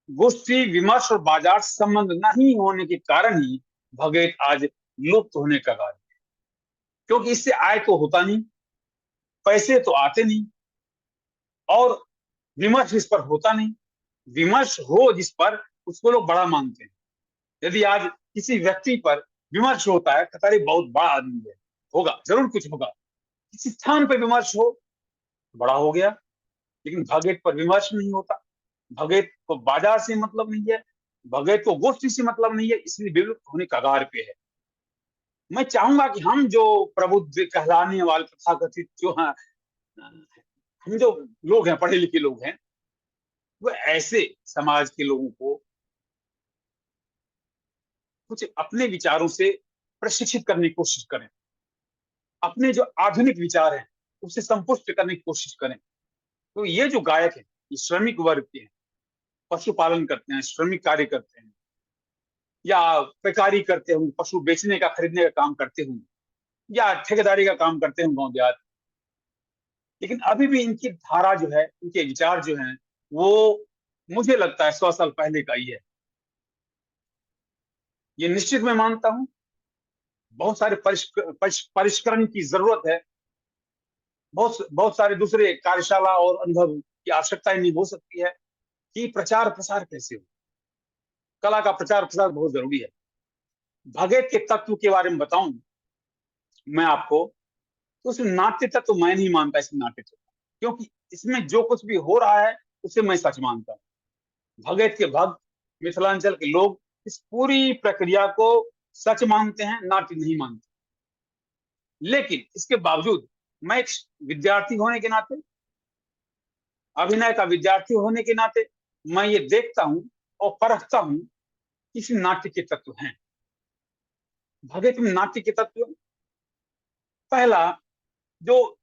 गोष्ठी, विमर्श और बाजार संबंध नहीं होने के कारण ही भगत आज लुप्त होने का कारण है। क्योंकि इससे आय तो होता नहीं, पैसे तो आते नहीं, और विमर्श इस पर होता नहीं। विमर्श हो जिस पर, उसको लोग बड़ा मानते हैं। यदि आज किसी व्यक्ति पर विमर्श होता है, कहता है बहुत बड़ा आदमी है, होगा जरूर कुछ होगा। किसी स्थान पर विमर्श हो, बड़ा हो गया। लेकिन भगत पर विमर्श नहीं होता। भगत को बाजार से मतलब नहीं है, भगत को गोष्ठी से मतलब नहीं है, इसलिए विलुप्त होने कगार पे है। मैं चाहूंगा कि हम जो प्रबुद्ध कहलाने वाले तथाकथित जो हैं, हम जो लोग हैं, पढ़े लिखे लोग हैं, वो ऐसे समाज के लोगों को कुछ अपने विचारों से प्रशिक्षित करने की कोशिश करें। अपने जो आधुनिक विचार हैं उसे संपुष्ट करने की कोशिश करें। तो ये जो गायक है, ये श्रमिक वर्ग के हैं, पशुपालन करते हैं, श्रमिक कार्य करते हैं, या पैकारी करते होंगे, पशु बेचने का खरीदने का काम करते होंगे, या ठेकेदारी का काम करते होंगे गांव देहात। लेकिन अभी भी इनकी धारा जो है, इनके विचार जो हैं, वो मुझे लगता है 100 साल पहले का ही है। ये निश्चित मैं मानता हूं बहुत सारे परिष्करण की जरूरत है। बहुत सारे दूसरे कार्यशाला और अनुभव की आवश्यकता नहीं हो सकती है कि प्रचार प्रसार कैसे हो। कला का प्रचार प्रसार बहुत जरूरी है। भगत के तत्व के बारे में बताऊं मैं आपको, तो उसमें नाट्य तत्व मैं नहीं मानता इसमें नाट्य तत्व, क्योंकि इसमें जो कुछ भी हो रहा है उसे मैं सच मानता हूं। भगत के भक्त, मिथिलांचल के लोग इस पूरी प्रक्रिया को सच मानते हैं, नाट्य नहीं मानते। लेकिन इसके बावजूद मैं एक विद्यार्थी होने के नाते, अभिनय का विद्यार्थी होने के नाते, मैं ये देखता हूं और परखता हूं कि इसमें नाट्य के तत्व हैं। भगत में नाट्य के तत्व, पहला जो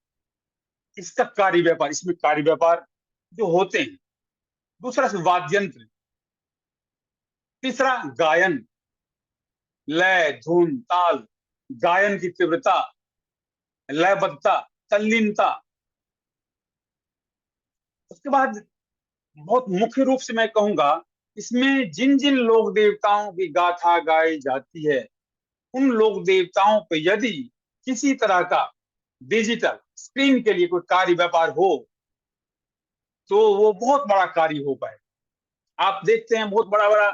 इसका कार्य व्यापार, इसमें कार्य व्यापार जो होते हैं। दूसरा वाद्य यंत्र। तीसरा गायन, लय, धुन, ताल, गायन की तीव्रता, लयबद्धता, तल्लीनता। उसके बाद बहुत मुख्य रूप से मैं कहूंगा, इसमें जिन जिन लोक देवताओं की गाथा गाई जाती है उन लोक देवताओं पे यदि किसी तरह का डिजिटल स्क्रीन के लिए कोई कार्य व्यापार हो तो वो बहुत बड़ा कार्य हो पाए। आप देखते हैं बहुत बड़ा बड़ा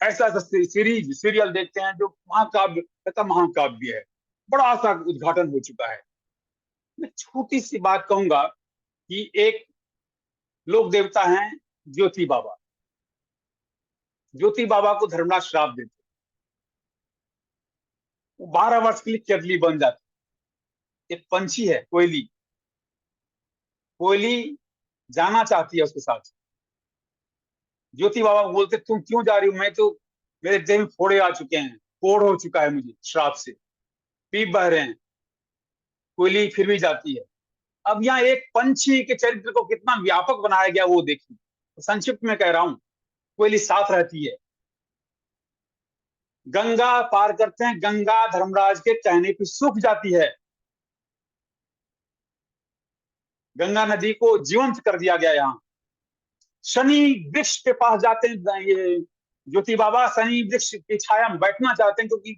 ऐसा ऐसा सीरीज सीरियल देखते हैं जो महाकाव्य तथा महाकाव्य है, बड़ा सा उद्घाटन हो चुका है। मैं छोटी सी बात कहूंगा कि एक लोक देवता हैं ज्योति बाबा। ज्योति बाबा को धर्मराज श्राप देते, वो 12 वर्ष के लिए केरली बन जाती। एक पंछी है कोयली, कोयली जाना चाहती है उसके साथ। ज्योति बाबा बोलते तुम क्यों जा रही हो, मैं तो मेरे देह में फोड़े आ चुके हैं, कोढ़ हो चुका है मुझे श्राप से, पीप बह रहे हैं। कोयली फिर भी जाती है। अब यहाँ एक पंछी के चरित्र को कितना व्यापक बनाया गया वो देखिए। तो संक्षिप्त में कह रहा हूं, कोयली साथ रहती है। गंगा पार करते हैं, गंगा धर्मराज के कहने पे सूख जाती है। गंगा नदी को जीवंत कर दिया गया। यहाँ शनि वृक्ष के पास जाते हैं ये ज्योति बाबा, शनि वृक्ष की छाया में बैठना चाहते हैं क्योंकि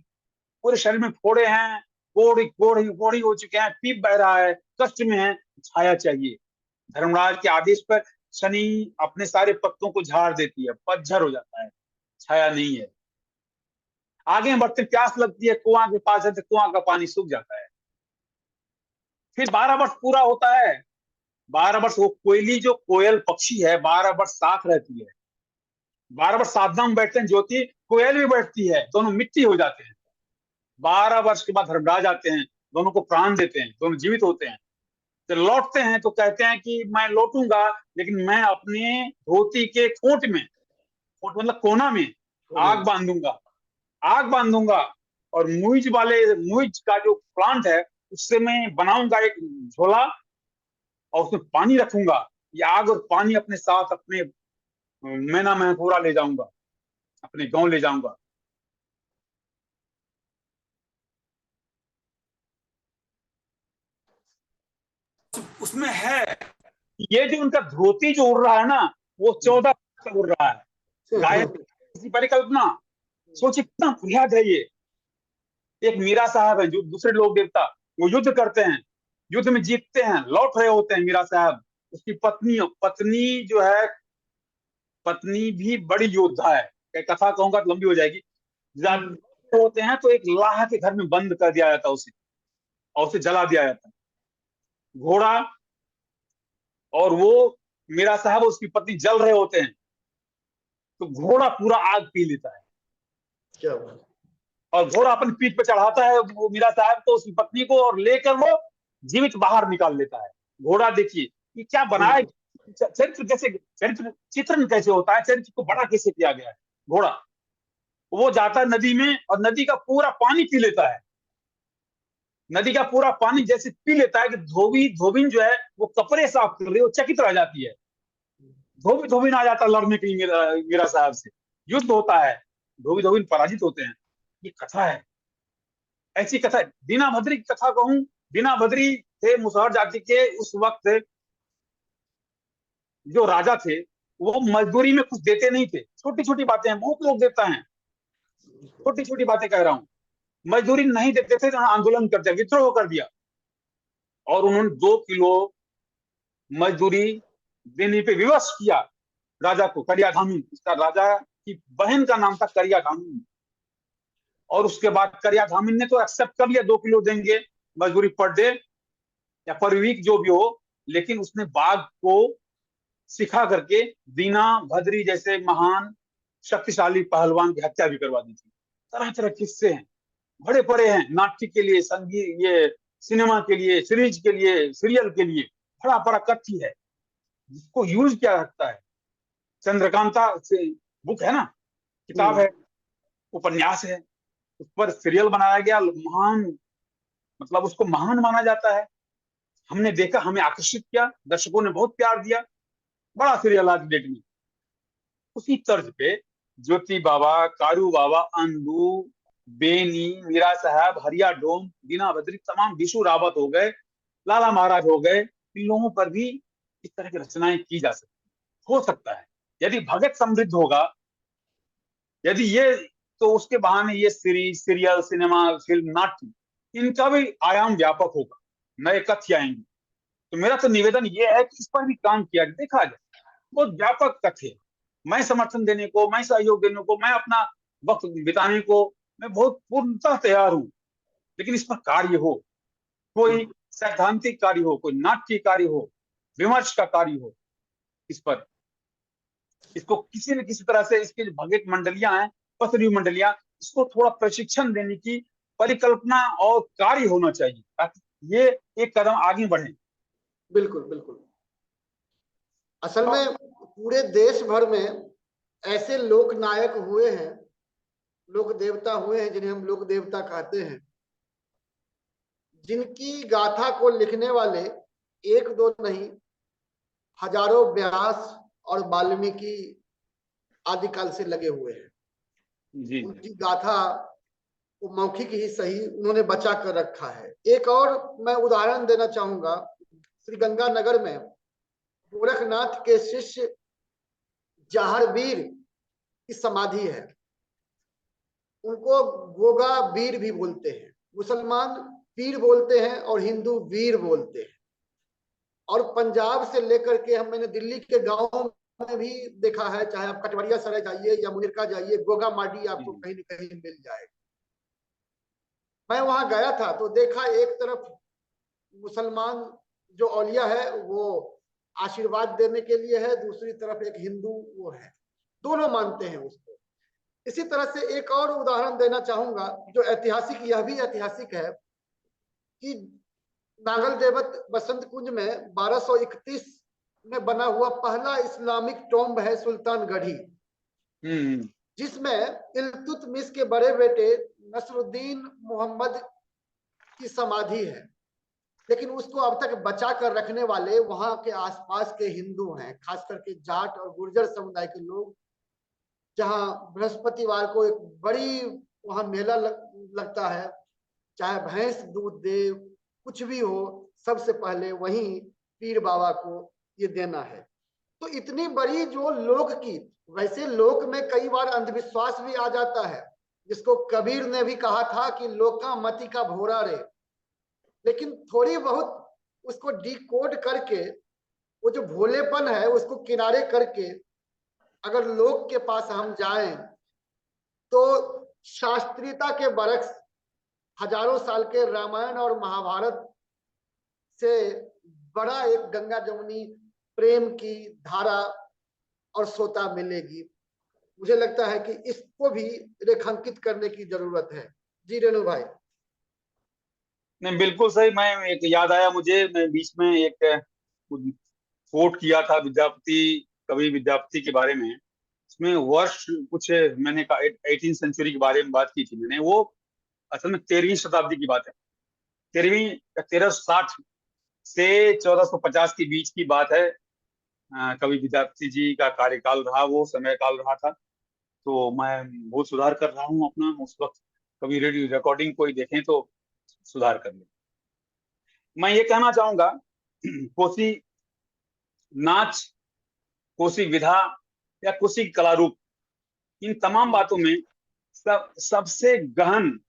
पूरे शरीर में फोड़े हैं, कोढ़ी हो चुके हैं, पीप बह रहा है, कष्ट में है, छाया चाहिए। धर्मराज के आदेश पर शनि अपने सारे पत्तों को झाड़ देती है, पतझड़ हो जाता है, छाया नहीं है। आगे बढ़ते प्यास लगती है, कुआं के पास है तो कुआं का पानी सूख जाता है। फिर 12 वर्ष पूरा होता है। 12 वर्ष वो कोयली जो कोयल पक्षी है 12 वर्ष साथ रहती है। 12 वर्ष साधना में बैठते हैं, ज्योति कोयल भी बैठती है, दोनों मिट्टी हो जाते हैं। 12 वर्ष के बाद धर्मराज आते हैं, दोनों को प्राण देते हैं, दोनों जीवित होते हैं। तो लौटते हैं तो कहते हैं कि मैं लौटूंगा लेकिन मैं अपने धोती के खोट में, खोट मतलब कोना में आग बांधूंगा और मुइज का जो प्लांट है उससे मैं बनाऊंगा एक झोला और उसमें पानी रखूंगा। ये आग और पानी अपने साथ अपने मैना महपूरा ले जाऊंगा, अपने गांव ले जाऊंगा। उसमें है ये जो उनका धोती जो उड़ रहा है ना वो 14 तक उड़ रहा है। गाय की परिकल्पना सोचिए कितना बुनियाद है ये। एक मीरा साहब है जो दूसरे लोक देवता, वो युद्ध करते हैं, युद्ध में जीतते हैं, लौट रहे होते हैं मीरा साहब। उसकी पत्नी जो है, पत्नी भी बड़ी योद्धा है। कथा कहूंगा तो लंबी हो जाएगी। होते हैं तो एक लाह के घर में बंद कर दिया जाता उसे और उसे जला दिया जाता घोड़ा। और वो मीरा साहब उसकी पत्नी जल रहे होते हैं तो घोड़ा पूरा आग पी लेता है। क्या और घोड़ा अपनी पीठ पे चढ़ाता है वो मीरा साहब को, उसकी पत्नी को, और लेकर वो जीवित बाहर निकाल लेता है। घोड़ा देखिए ये क्या बनाया, चरित्र कैसे, चरित्र चित्रण कैसे होता है, चरित्र को बड़ा कैसे किया गया है। घोड़ा वो जाता है नदी में और नदी का पूरा पानी पी लेता है। नदी का पूरा पानी जैसे पी लेता है कि धोबिन जो है वो कपड़े साफ कर रही है, वो चकित रह जाती है। धोबिन आ जाता है लड़ने के लिए मीरा साहब से, युद्ध होता है, धोबिन पराजित होते हैं। ये कथा है, ऐसी कथा। दीना भद्री की कथा कहूं, दीना भद्री थे मुसहर जाति के। उस वक्त जो राजा थे वो मजदूरी में कुछ देते नहीं थे। छोटी छोटी बातें हैं, बहुत लोग देता है, छोटी छोटी बातें कह रहा हूं। मजदूरी नहीं देते थे तो आंदोलन करते, विद्रोह कर दिया और उन्होंने 2 किलो मजदूरी देने पे विवश किया राजा को, करियाधामी। उसका राजा की बहन का नाम था करियाधामी। और उसके बाद करियाधामी ने तो एक्सेप्ट कर लिया, 2 किलो देंगे मजदूरी पर डे या पर वीक जो भी हो। लेकिन उसने बाघ को सिखा करके दीना भद्री जैसे महान शक्तिशाली पहलवान की हत्या भी करवा दी थी। तरह तरह किस्से हैं, बड़े बड़े हैं, नाट्य के लिए, संगीत, ये सिनेमा के लिए, सीरीज के लिए, सीरियल के लिए बड़ा बड़ा कथ्य है जिसको यूज किया जाता है। चंद्रकांता से बुक है ना, किताब है, उपन्यास है, उस पर सीरियल बनाया गया, महान, मतलब उसको महान माना जाता है। हमने देखा, हमें आकर्षित किया, दर्शकों ने बहुत प्यार दिया, बड़ा सीरियल आज डेट में। उसी तर्ज पे ज्योति बाबा, कारू बाबा, अंधू, बेनी, मीरा साहब, हरिया डोम, दीना भद्री, तमाम विशु रावत हो गए, लाला महाराज हो गए, इन लोगों पर भी इस तरह की रचनाएं की जा सकती हो सकता है। यदि भगत समृद्ध होगा, यदि ये तो उसके बहाने ये सीरीज, सीरियल, सिनेमा, फिल्म, नाट्य, इनका भी आयाम व्यापक होगा, नए कथ्य आएंगे। तो मेरा तो निवेदन ये है कि इस पर भी काम किया जाए, देखा जाए। बहुत व्यापक कथ्य है। मैं समर्थन देने को, मैं सहयोग देने को, मैं अपना वक्त बिताने को मैं बहुत पूर्णतः तैयार हूँ, लेकिन इस पर कार्य हो, कोई सैद्धांतिक कार्य हो, कोई नाट्य कार्य हो, विमर्श का कार्य हो इस पर। इसको किसी न किसी तरह से, इसके जो भगत मंडलियां हैं, पथरी मंडलियां, इसको थोड़ा प्रशिक्षण देने की परिकल्पना और कार्य होना चाहिए, ताकि ये एक कदम आगे बढ़े। बिल्कुल बिल्कुल। असल में पूरे देश भर में ऐसे लोक नायक हुए हैं, लोक देवता हुए हैं, जिन्हें हम लोक देवता कहते हैं, जिनकी गाथा को लिखने वाले एक दो नहीं, हजारों व्यास और वाल्मीकि आदिकाल से लगे हुए हैं। जी उनकी गाथा वो मौखिक ही सही उन्होंने बचा कर रखा है। एक और मैं उदाहरण देना चाहूंगा, श्री गंगानगर में गोरखनाथ के शिष्य जाहरवीर की समाधि है। उनको गोगा वीर भी बोलते हैं, मुसलमान पीर बोलते हैं और हिंदू वीर बोलते हैं। और पंजाब से लेकर के मैंने दिल्ली के गांव में भी देखा है, चाहे आप कटवरिया सराय जाइए या मुनिरका जाइए, गोगा माडी आपको कहीं न कहीं मिल जाएगा। मैं वहां गया था तो देखा, एक तरफ मुसलमान जो औलिया है वो आशीर्वाद देने के लिए है, दूसरी तरफ एक हिंदू वो है, दोनों मानते हैं उसको। इसी तरह से एक और उदाहरण देना चाहूंगा जो ऐतिहासिक, यह भी ऐतिहासिक है कि नांगल देवत बसंत कुंज में 1231 में बना हुआ पहला इस्लामिक टॉम्ब है सुल्तानगढ़ी, जिसमें इल्तुतमिश के बड़े बेटे नसरुद्दीन मोहम्मद की समाधि है। लेकिन उसको अब तक बचा कर रखने वाले वहां के आसपास के हिंदू हैं, खास करके जाट और गुर्जर समुदाय के लोग, जहां बृहस्पतिवार को एक बड़ी वहां मेला लगता है, चाहे भैंस दूध दे, कुछ भी हो, सबसे पहले वहीं पीर बाबा को ये देना है। तो इतनी बड़ी जो लोक की, वैसे लोक में कई बार अंधविश्वास भी आ जाता है, जिसको कबीर ने भी कहा था कि लोका मति का भोरा रे। लेकिन थोड़ी बहुत उसको डिकोड करके, वो जो भोलेपन है उसको किनारे करके अगर लोक के पास हम जाएं, तो शास्त्रीयता के बरक्स हजारों साल के रामायण और महाभारत से बड़ा एक गंगा जमुनी प्रेम की धारा और सोता मिलेगी। मुझे लगता है कि इसको भी रेखांकित करने की जरूरत है। जी रेणु भाई। नहीं, बिल्कुल सही। मैं एक याद आया मुझे, मैं बीच में एक कोट किया था विद्यापति, कवि विद्यापति के बारे में। इसमें वर्ष कुछ मैंने कहा 18वीं सेंचुरी के बारे में बात की थी मैंने। वो असल में 13वीं शताब्दी की बात है, 1360 से 1450 के बीच की बात है। कवि विद्यापति जी का कार्यकाल रहा, वो समय काल रहा था। तो मैं बहुत सुधार कर रहा हूँ अपना, उस वक्त कभी रेडियो रिकॉर्डिंग कोई देखें तो सुधार कर ले। मैं ये कहना चाहूंगा, कोसी नाच, कोसी विधा या कोसी कला रूप, इन तमाम बातों में सबसे गहन,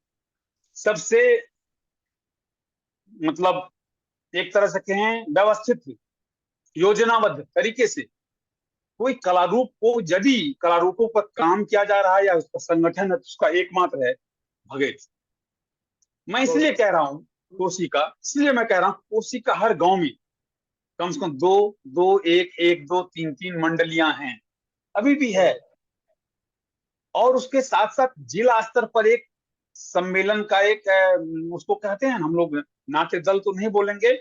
सबसे मतलब एक तरह से कहें व्यवस्थित, योजनाबद्ध तरीके से कोई कला रूप को, यदि कला रूपों पर काम किया जा रहा है या उसका संगठन है, तो उसका एकमात्र है भगत। मैं इसलिए कह रहा हूँ कोसी का, इसलिए मैं कह रहा हूँ कोसी का हर गांव में कम से कम दो, एक दो, तीन मंडलियां हैं, अभी भी है। और उसके साथ साथ जिला स्तर पर एक सम्मेलन का एक, उसको कहते हैं हम लोग, नाट्य दल तो नहीं बोलेंगे,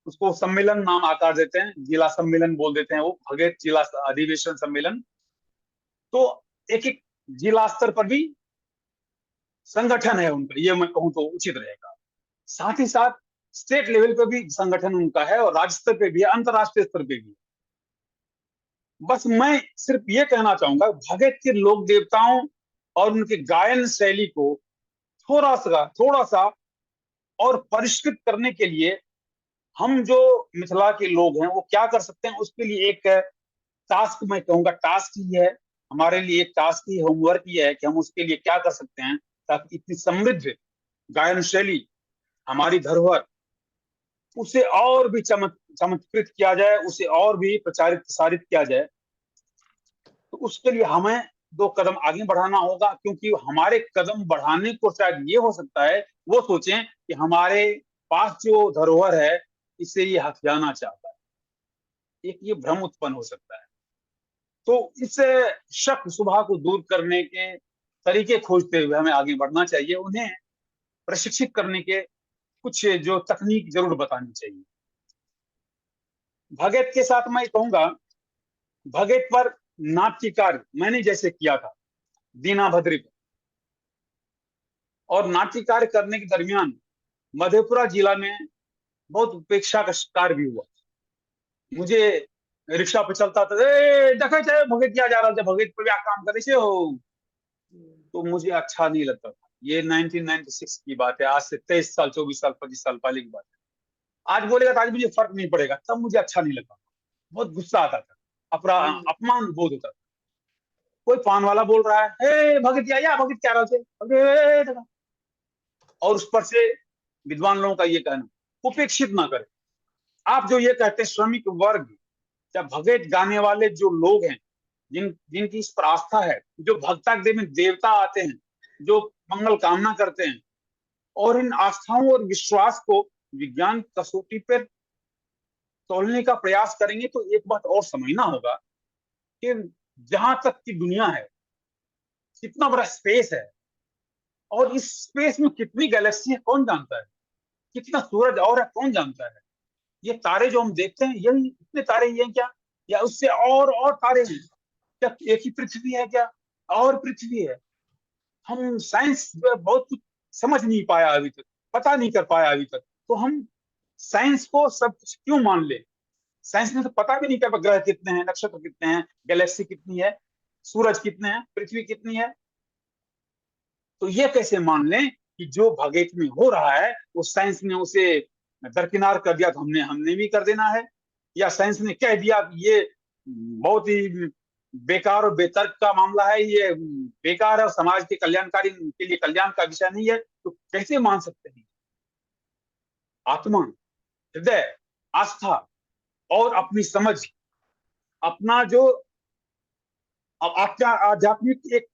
उसको सम्मेलन नाम आकार देते हैं, जिला सम्मेलन बोल देते हैं, वो भगत जिला अधिवेशन सम्मेलन। तो एक एक जिला स्तर पर भी संगठन है उनका, ये मैं कहूँ तो उचित रहेगा। साथ ही साथ स्टेट लेवल पे भी संगठन उनका है, और राज्य स्तर पे भी है, अंतरराष्ट्रीय स्तर पे भी। बस मैं सिर्फ ये कहना चाहूंगा, भगत के लोक देवताओं और उनके गायन शैली को थोड़ा सा और परिष्कृत करने के लिए हम जो मिथिला के लोग हैं वो क्या कर सकते हैं, उसके लिए एक टास्क, मैं कहूंगा टास्क ही है हमारे लिए एक टास्क ही, होमवर्क ही है कि हम उसके लिए क्या कर सकते हैं ताकि इतनी समृद्ध गायन शैली, हमारी धरोहर, उसे और भी चमत्कृत किया जाए, उसे और भी प्रचारित प्रसारित किया जाए। तो उसके लिए हमें 2 कदम आगे बढ़ाना होगा, क्योंकि हमारे कदम बढ़ाने को शायद ये हो सकता है वो सोचें कि हमारे पास जो धरोहर है इसे ये हथियाना चाहता है, एक ये भ्रम उत्पन्न हो सकता है। तो इस शक शुबा को दूर करने के तरीके खोजते हुए हमें आगे बढ़ना चाहिए, उन्हें प्रशिक्षित करने के कुछ जो तकनीक जरूर बतानी चाहिए। भगत के साथ मैं कहूंगा, भगत पर नाट्य कार्य मैंने जैसे किया था दीना भद्री पर, और नाट्य कार्य करने के दरमियान मधेपुरा जिला में बहुत उपेक्षा का शिकार भी हुआ। मुझे रिक्शा पे चलता था, देखा चाहे भगत क्या जा रहा था, भगत पे क्या काम करे हो, तो मुझे अच्छा नहीं लगता था। ये 1996 की बात है, आज से 23 साल 24 साल 25 साल पहले की बात है। आज बोलेगा तो आज मुझे फर्क नहीं पड़ेगा, तब मुझे अच्छा नहीं लगता, बहुत गुस्सा आता था, अपमान बोध होता था। कोई पान वाला बोल रहा है, हे भगत या भगत क्या रहा है, और उस पर से विद्वान लोगों का ये कहना, उपेक्षित ना करें। आप जो ये कहते हैं श्रमिक वर्ग या भगत गाने वाले जो लोग हैं, जिनकी इस पर आस्था है, जो भक्ता के देव में देवता आते हैं, जो मंगल कामना करते हैं, और इन आस्थाओं और विश्वास को विज्ञान कसौटी पर तोलने का प्रयास करेंगे, तो एक बात और समझना होगा कि जहां तक की दुनिया है, कितना बड़ा स्पेस है, और इस स्पेस में कितनी गैलेक्सी है कौन जानता है, कितना सूरज और है कौन जानता है। ये तारे जो हम देखते हैं, यही इतने तारे ही हैं क्या, या उससे और तारे हैं क्या, एक ही पृथ्वी है क्या, और पृथ्वी है। हम साइंस बहुत कुछ समझ नहीं पाया अभी तक, पता नहीं कर पाया अभी तक, तो हम साइंस को सब कुछ क्यों मान ले। साइंस ने तो पता भी नहीं कर, ग्रह कितने हैं, नक्षत्र कितने हैं, गैलेक्सी कितनी है, सूरज कितने हैं, पृथ्वी कितनी है। तो ये कैसे मान लें कि जो भगत में हो रहा है वो साइंस ने उसे दरकिनार कर दिया तो हमने भी कर देना है, या साइंस ने कह दिया कि ये बहुत ही बेकार और बेतर्क का मामला है, ये बेकार है और समाज के कल्याणकारी के लिए कल्याण का विषय नहीं है, तो कैसे मान सकते हैं। आत्मा, हृदय, आस्था और अपनी समझ, अपना जो आध्यात्मिक एक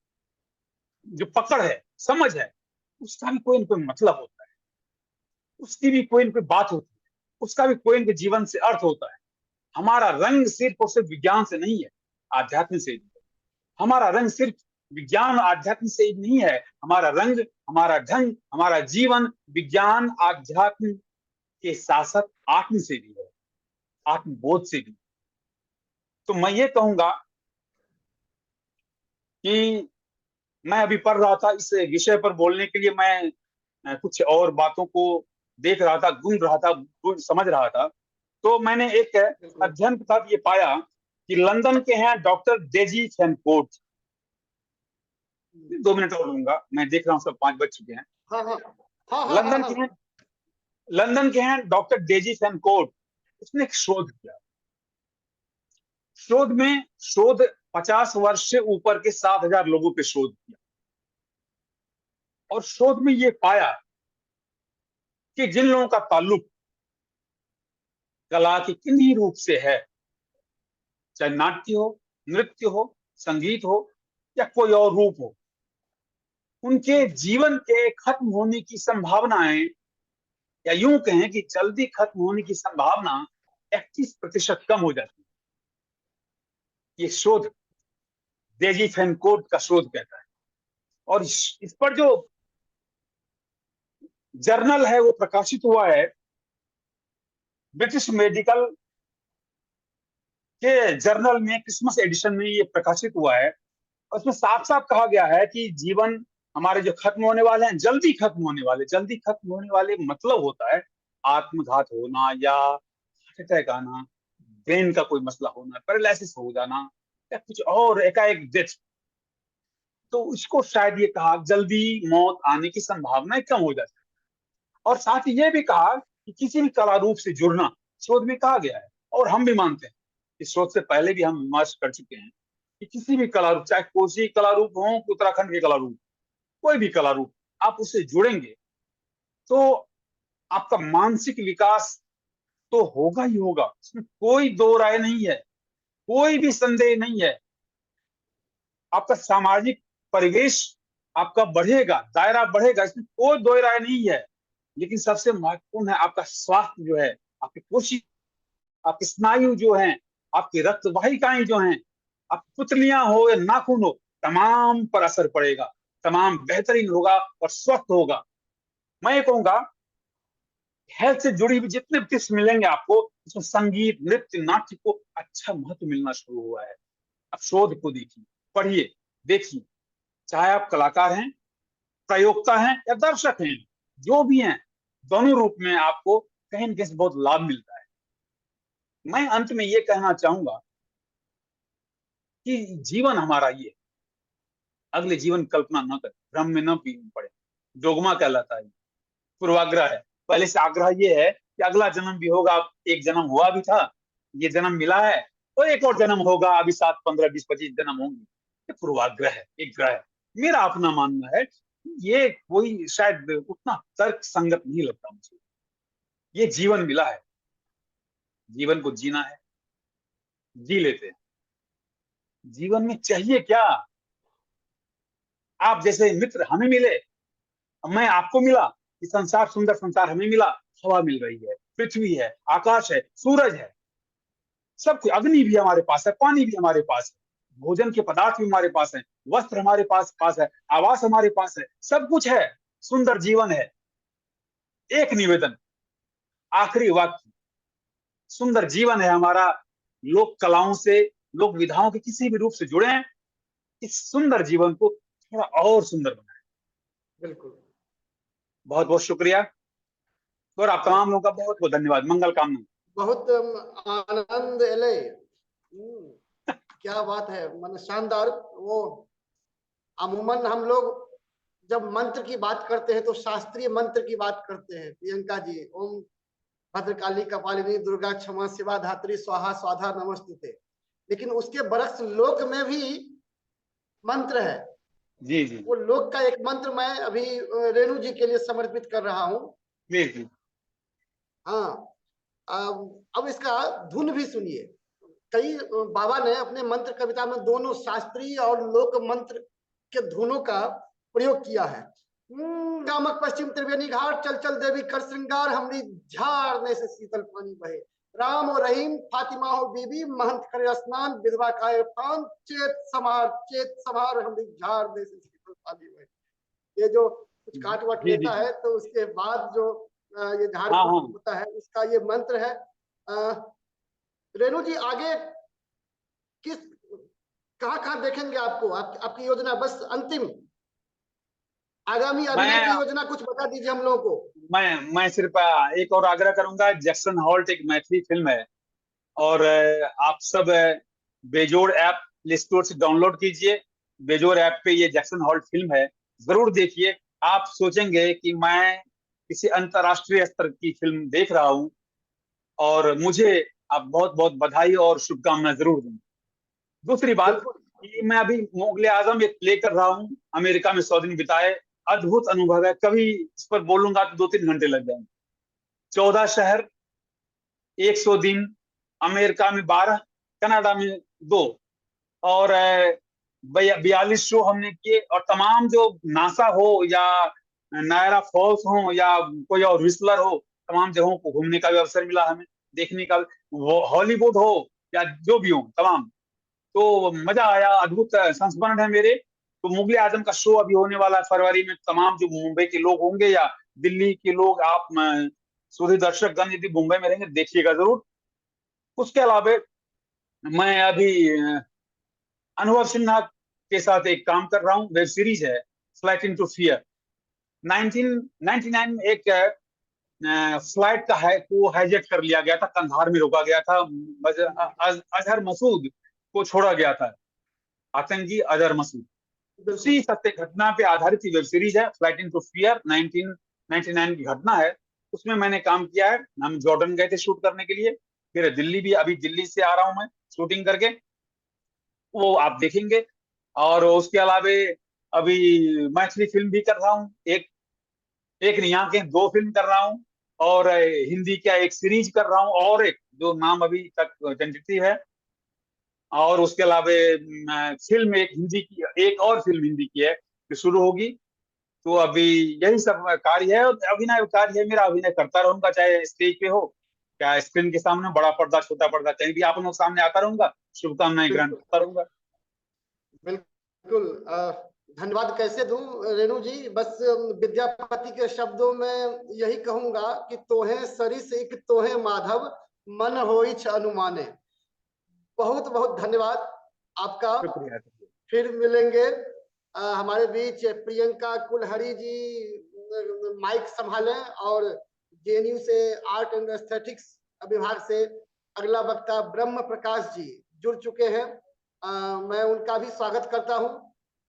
जो पकड़ है, समझ है, उसका भी कोई न कोई मतलब होता है, उसकी भी कोई न कोई बात होती है, उसका भी कोई न कोई जीवन से अर्थ होता है। हमारा रंग सिर्फ और सिर्फ विज्ञान से नहीं है, आध्यात्म से भी है। हमारा रंग सिर्फ विज्ञान आध्यात्म से ही नहीं है, हमारा रंग, हमारा ढंग, हमारा जीवन विज्ञान आध्यात्म के साथ साथ आत्म से भी है, आत्मबोध से भी। तो मैं ये कहूंगा कि मैं अभी पढ़ रहा था इस विषय पर बोलने के लिए, मैं कुछ और बातों को देख रहा था, ढूंढ रहा था, समझ रहा था। तो मैंने एक अध्ययन के साथ ये पाया कि लंदन के हैं डॉक्टर डेजी फैनकोर्ट। 2 मिनट और लूंगा, मैं देख रहा हूँ सब 5 बज चुके हैं। लंदन के हैं डॉक्टर डेजी फैनकोर्ट। उसने एक शोध किया। शोध 50 वर्ष से ऊपर के 7,000 लोगों पे शोध किया, और शोध में ये पाया कि जिन लोगों का ताल्लुक कला के किन्हीं रूप से है, चाहे नाट्य हो, नृत्य हो, संगीत हो, या कोई और रूप हो, उनके जीवन के खत्म होने की संभावनाएं, या यूं कहें कि जल्दी खत्म होने की संभावना 31% कम हो जाती है। ये शोध डेजी फैनकोर्ट का शोध कहता है, और इस पर जो जर्नल है वो प्रकाशित हुआ है, ब्रिटिश मेडिकल के जर्नल में, क्रिसमस एडिशन में ये प्रकाशित हुआ है। उसमें साफ साफ कहा गया है कि जीवन हमारे जो खत्म होने वाले हैं, जल्दी खत्म होने वाले मतलब होता है आत्मघात होना, या हार्ट अटैक आना, ब्रेन का कोई मसला होना, पैरालिसिस हो जाना, या कुछ और एकाएक डेथ। तो इसको शायद ये कहा जल्दी मौत आने की संभावना कम हो जाती है। और साथ ही ये भी कहा कि किसी भी कला रूप से जुड़ना, शोध में कहा गया है, और हम भी मानते हैं, इस शोध से पहले भी हम विमर्श कर चुके हैं कि किसी भी कला रूप, चाहे कोसी कला रूप हो, उत्तराखंड के कला रूप, कोई भी कला रूप, आप उससे जुड़ेंगे तो आपका मानसिक विकास तो होगा ही होगा, इसमें कोई दो राय नहीं है, कोई भी संदेह नहीं है। आपका सामाजिक परिवेश आपका बढ़ेगा, दायरा बढ़ेगा, इसमें कोई दो राय नहीं है। लेकिन सबसे महत्वपूर्ण है आपका स्वास्थ्य जो है, आपकी कोशिश, आपके स्नायु जो हैं, आपकी रक्त वाहिकाएं जो हैं, आप पुतलियां हो या नाखून हो, तमाम पर असर पड़ेगा, तमाम बेहतरीन होगा और स्वस्थ होगा। मैं ये कहूंगा हेल्थ से जुड़ी हुई जितने टिप्स मिलेंगे आपको, उसमें संगीत, नृत्य, नाट्य को अच्छा महत्व मिलना शुरू हुआ है। आप शोध को देखिए, पढ़िए, देखिए, चाहे आप कलाकार हैं, प्रयोक्ता हैं या दर्शक हैं, जो भी हैं, दोनों रूप में आपको कहीं न कहीं से बहुत लाभ मिलता है। मैं अंत में ये कहना चाहूंगा कि जीवन हमारा ये, अगले जीवन कल्पना न करें, भ्रम में न पड़े, डोगमा कहलाता है, पूर्वाग्रह है। पहले से आग्रह ये है कि अगला जन्म भी होगा, एक जन्म हुआ भी था, ये जन्म मिला है, तो एक और जन्म होगा, अभी 7, 15, 20, 25 जन्म होंगे। ये पूर्वाग्रह है, एक ग्रह है। मेरा अपना मानना है, ये कोई शायद उतना तर्क संगत नहीं लगता मुझे। ये जीवन मिला है, जीवन को जीना है, जी लेते हैं। जीवन में चाहिए क्या? आप जैसे मित्र हमें मिले, मैं आपको मिला, ये संसार, सुंदर संसार हमें मिला, हवा मिल रही है, पृथ्वी है, आकाश है, सूरज है, सब कुछ, अग्नि भी हमारे पास है, पानी भी हमारे पास है, भोजन के पदार्थ भी हमारे पास है, वस्त्र हमारे पास है, आवास हमारे पास है, सब कुछ है, सुंदर जीवन है। एक निवेदन, आखिरी वाक्य, सुंदर जीवन है हमारा, लोक कलाओं से, लोक विधाओं के किसी भी रूप से जुड़े हैं, इस सुंदर जीवन को थोड़ा और सुंदर बनाए। बिल्कुल, बहुत बहुत शुक्रिया और आप तमाम लोगों का बहुत बहुत धन्यवाद, मंगल कामना। बहुत आनंद एले। क्या बात है, मन शानदार। वो अमूमन हम लोग जब मंत्र की बात करते हैं तो शास्त्रीय मंत्र की बात करते हैं, प्रियंका जी, ओम भद्रकाली कपालिनी दुर्गा क्षमा शिवा धात्री स्वाहा स्वाधा नमस्तुते, लेकिन उसके बरक्स लोक में भी मंत्र है। जी जी, वो लोक का एक मंत्र मैं अभी रेणु जी के लिए समर्पित कर रहा हूँ। जी जी, हाँ, अब इसका धुन भी सुनिए। कई बाबा ने अपने मंत्र कविता में दोनों शास्त्रीय और लोक मंत्र के धुनों का प्रयोग किया है। गामक पश्चिम त्रिवेणी घाट, चल चल देवी कर श्रृंगार, हमरी झाड़ने से शीतल पानी बहे, राम और रहीम फातिमा हो बीबी, महंत करे स्नान, विधवा का इरफान, चेत समार हमरी झाड़ने से शीतल पानी बहे। ये जो कुछ काट वाट लेता है तो उसके बाद जो ये झाड़ होता है, इसका ये मंत्र है। रेणु जी, आगे किस कहाँ देखेंगे आपको? आपकी योजना, बस अंतिम आगामी अभिनय की योजना कुछ बता दीजिए हम लोगों को। मैं सिर्फ एक और आग्रह करूंगा, जैक्सन हॉल्ट एक मैथिली फिल्म है और आप सब बेजोड़ ऐप प्ले स्टोर से डाउनलोड कीजिए। बेजोड़ ऐप पे ये जैक्सन हॉल्ट फिल्म है, जरूर देखिए। आप सोचेंगे कि मैं किसी अंतरराष्ट्रीय स्तर की फिल्म देख रहा हूं और मुझे आप बहुत बहुत बधाई और शुभकामनाएं जरूर दें। दूसरी बात, मैं अभी मुगले आजम एक प्ले कर रहा हूँ, अमेरिका में 100 दिन बिताए, अद्भुत अनुभव है। कभी इस पर बोलूंगा तो 2-3 घंटे लग जाएंगे। 14 शहर, 100 दिन, अमेरिका में 12, कनाडा में 2 और 42 शो हमने किए। और तमाम जो नासा हो या नायरा फॉल्स हो या कोई और विस्लर हो, तमाम जगहों को घूमने का भी अवसर मिला हमें, देखने का। हॉलीवुड हो या जो भी हो, तमाम, तो मजा आया। अद्भुत संस्मरण है मेरे। तो मुगले आजम का शो अभी होने वाला है फरवरी में। तमाम जो मुंबई के लोग होंगे या दिल्ली के लोग, आप सूर्य दर्शक गण यदि मुंबई में रहेंगे, देखिएगा जरूर। उसके अलावा मैं अभी अनुभव सिन्हा के साथ एक काम कर रहा हूँ, वेब सीरीज है फ्लाइट इनटू फियर। 1999 में एक फ्लाइट का है वो हाईजैक कर लिया गया था, कंधार में रोका गया था, अजहर मसूद को छोड़ा गया था, आतंकी अजहर मसूद। उसी सत्य घटना पे आधारित वेब सीरीज है फ्लाइट इनटू फियर, 1999 की घटना है। उसमें मैंने काम किया है। हम जॉर्डन गए थे शूट करने के लिए, फिर दिल्ली भी, अभी दिल्ली से आ रहा हूं मैं शूटिंग करके। वो आप देखेंगे। और उसके अलावे अभी मैथिली फिल्म भी कर रहा हूँ, एक एक नहीं, यहाँ के 2 फिल्म कर रहा हूँ, और हिंदी का एक सीरीज कर रहा हूँ, और एक जो नाम अभी तक टेंटेटिव है। और उसके अलावा फिल्म एक हिंदी की, एक और फिल्म हिंदी की है जो शुरू होगी। तो अभी यही सब कार्य है, और अभिनय कार्य है मेरा। अभिनय करता रहूंगा, चाहे स्टेज पे हो, चाहे स्क्रीन के सामने, बड़ा पर्दा छोटा पर्दा, कहीं भी आप लोगों के सामने आता रहूंगा, शुभकामनाएं ग्रहण बिल्कुल करता रहूंगा। बिल्कुल। धन्यवाद कैसे दूं रेणु जी, बस विद्यापति के शब्दों में यही कहूंगा कि तोहे सरिस एक तोहे माधव, मन होई छ अनुमाने। बहुत बहुत धन्यवाद आपका। शुक्रिया। फिर मिलेंगे। हमारे बीच प्रियंका कुलहरी जी माइक संभालें, और जेएनयू से आर्ट एंड एस्थेटिक्स विभाग से अगला वक्ता ब्रह्म प्रकाश जी जुड़ चुके हैं। मैं उनका भी स्वागत करता हूं।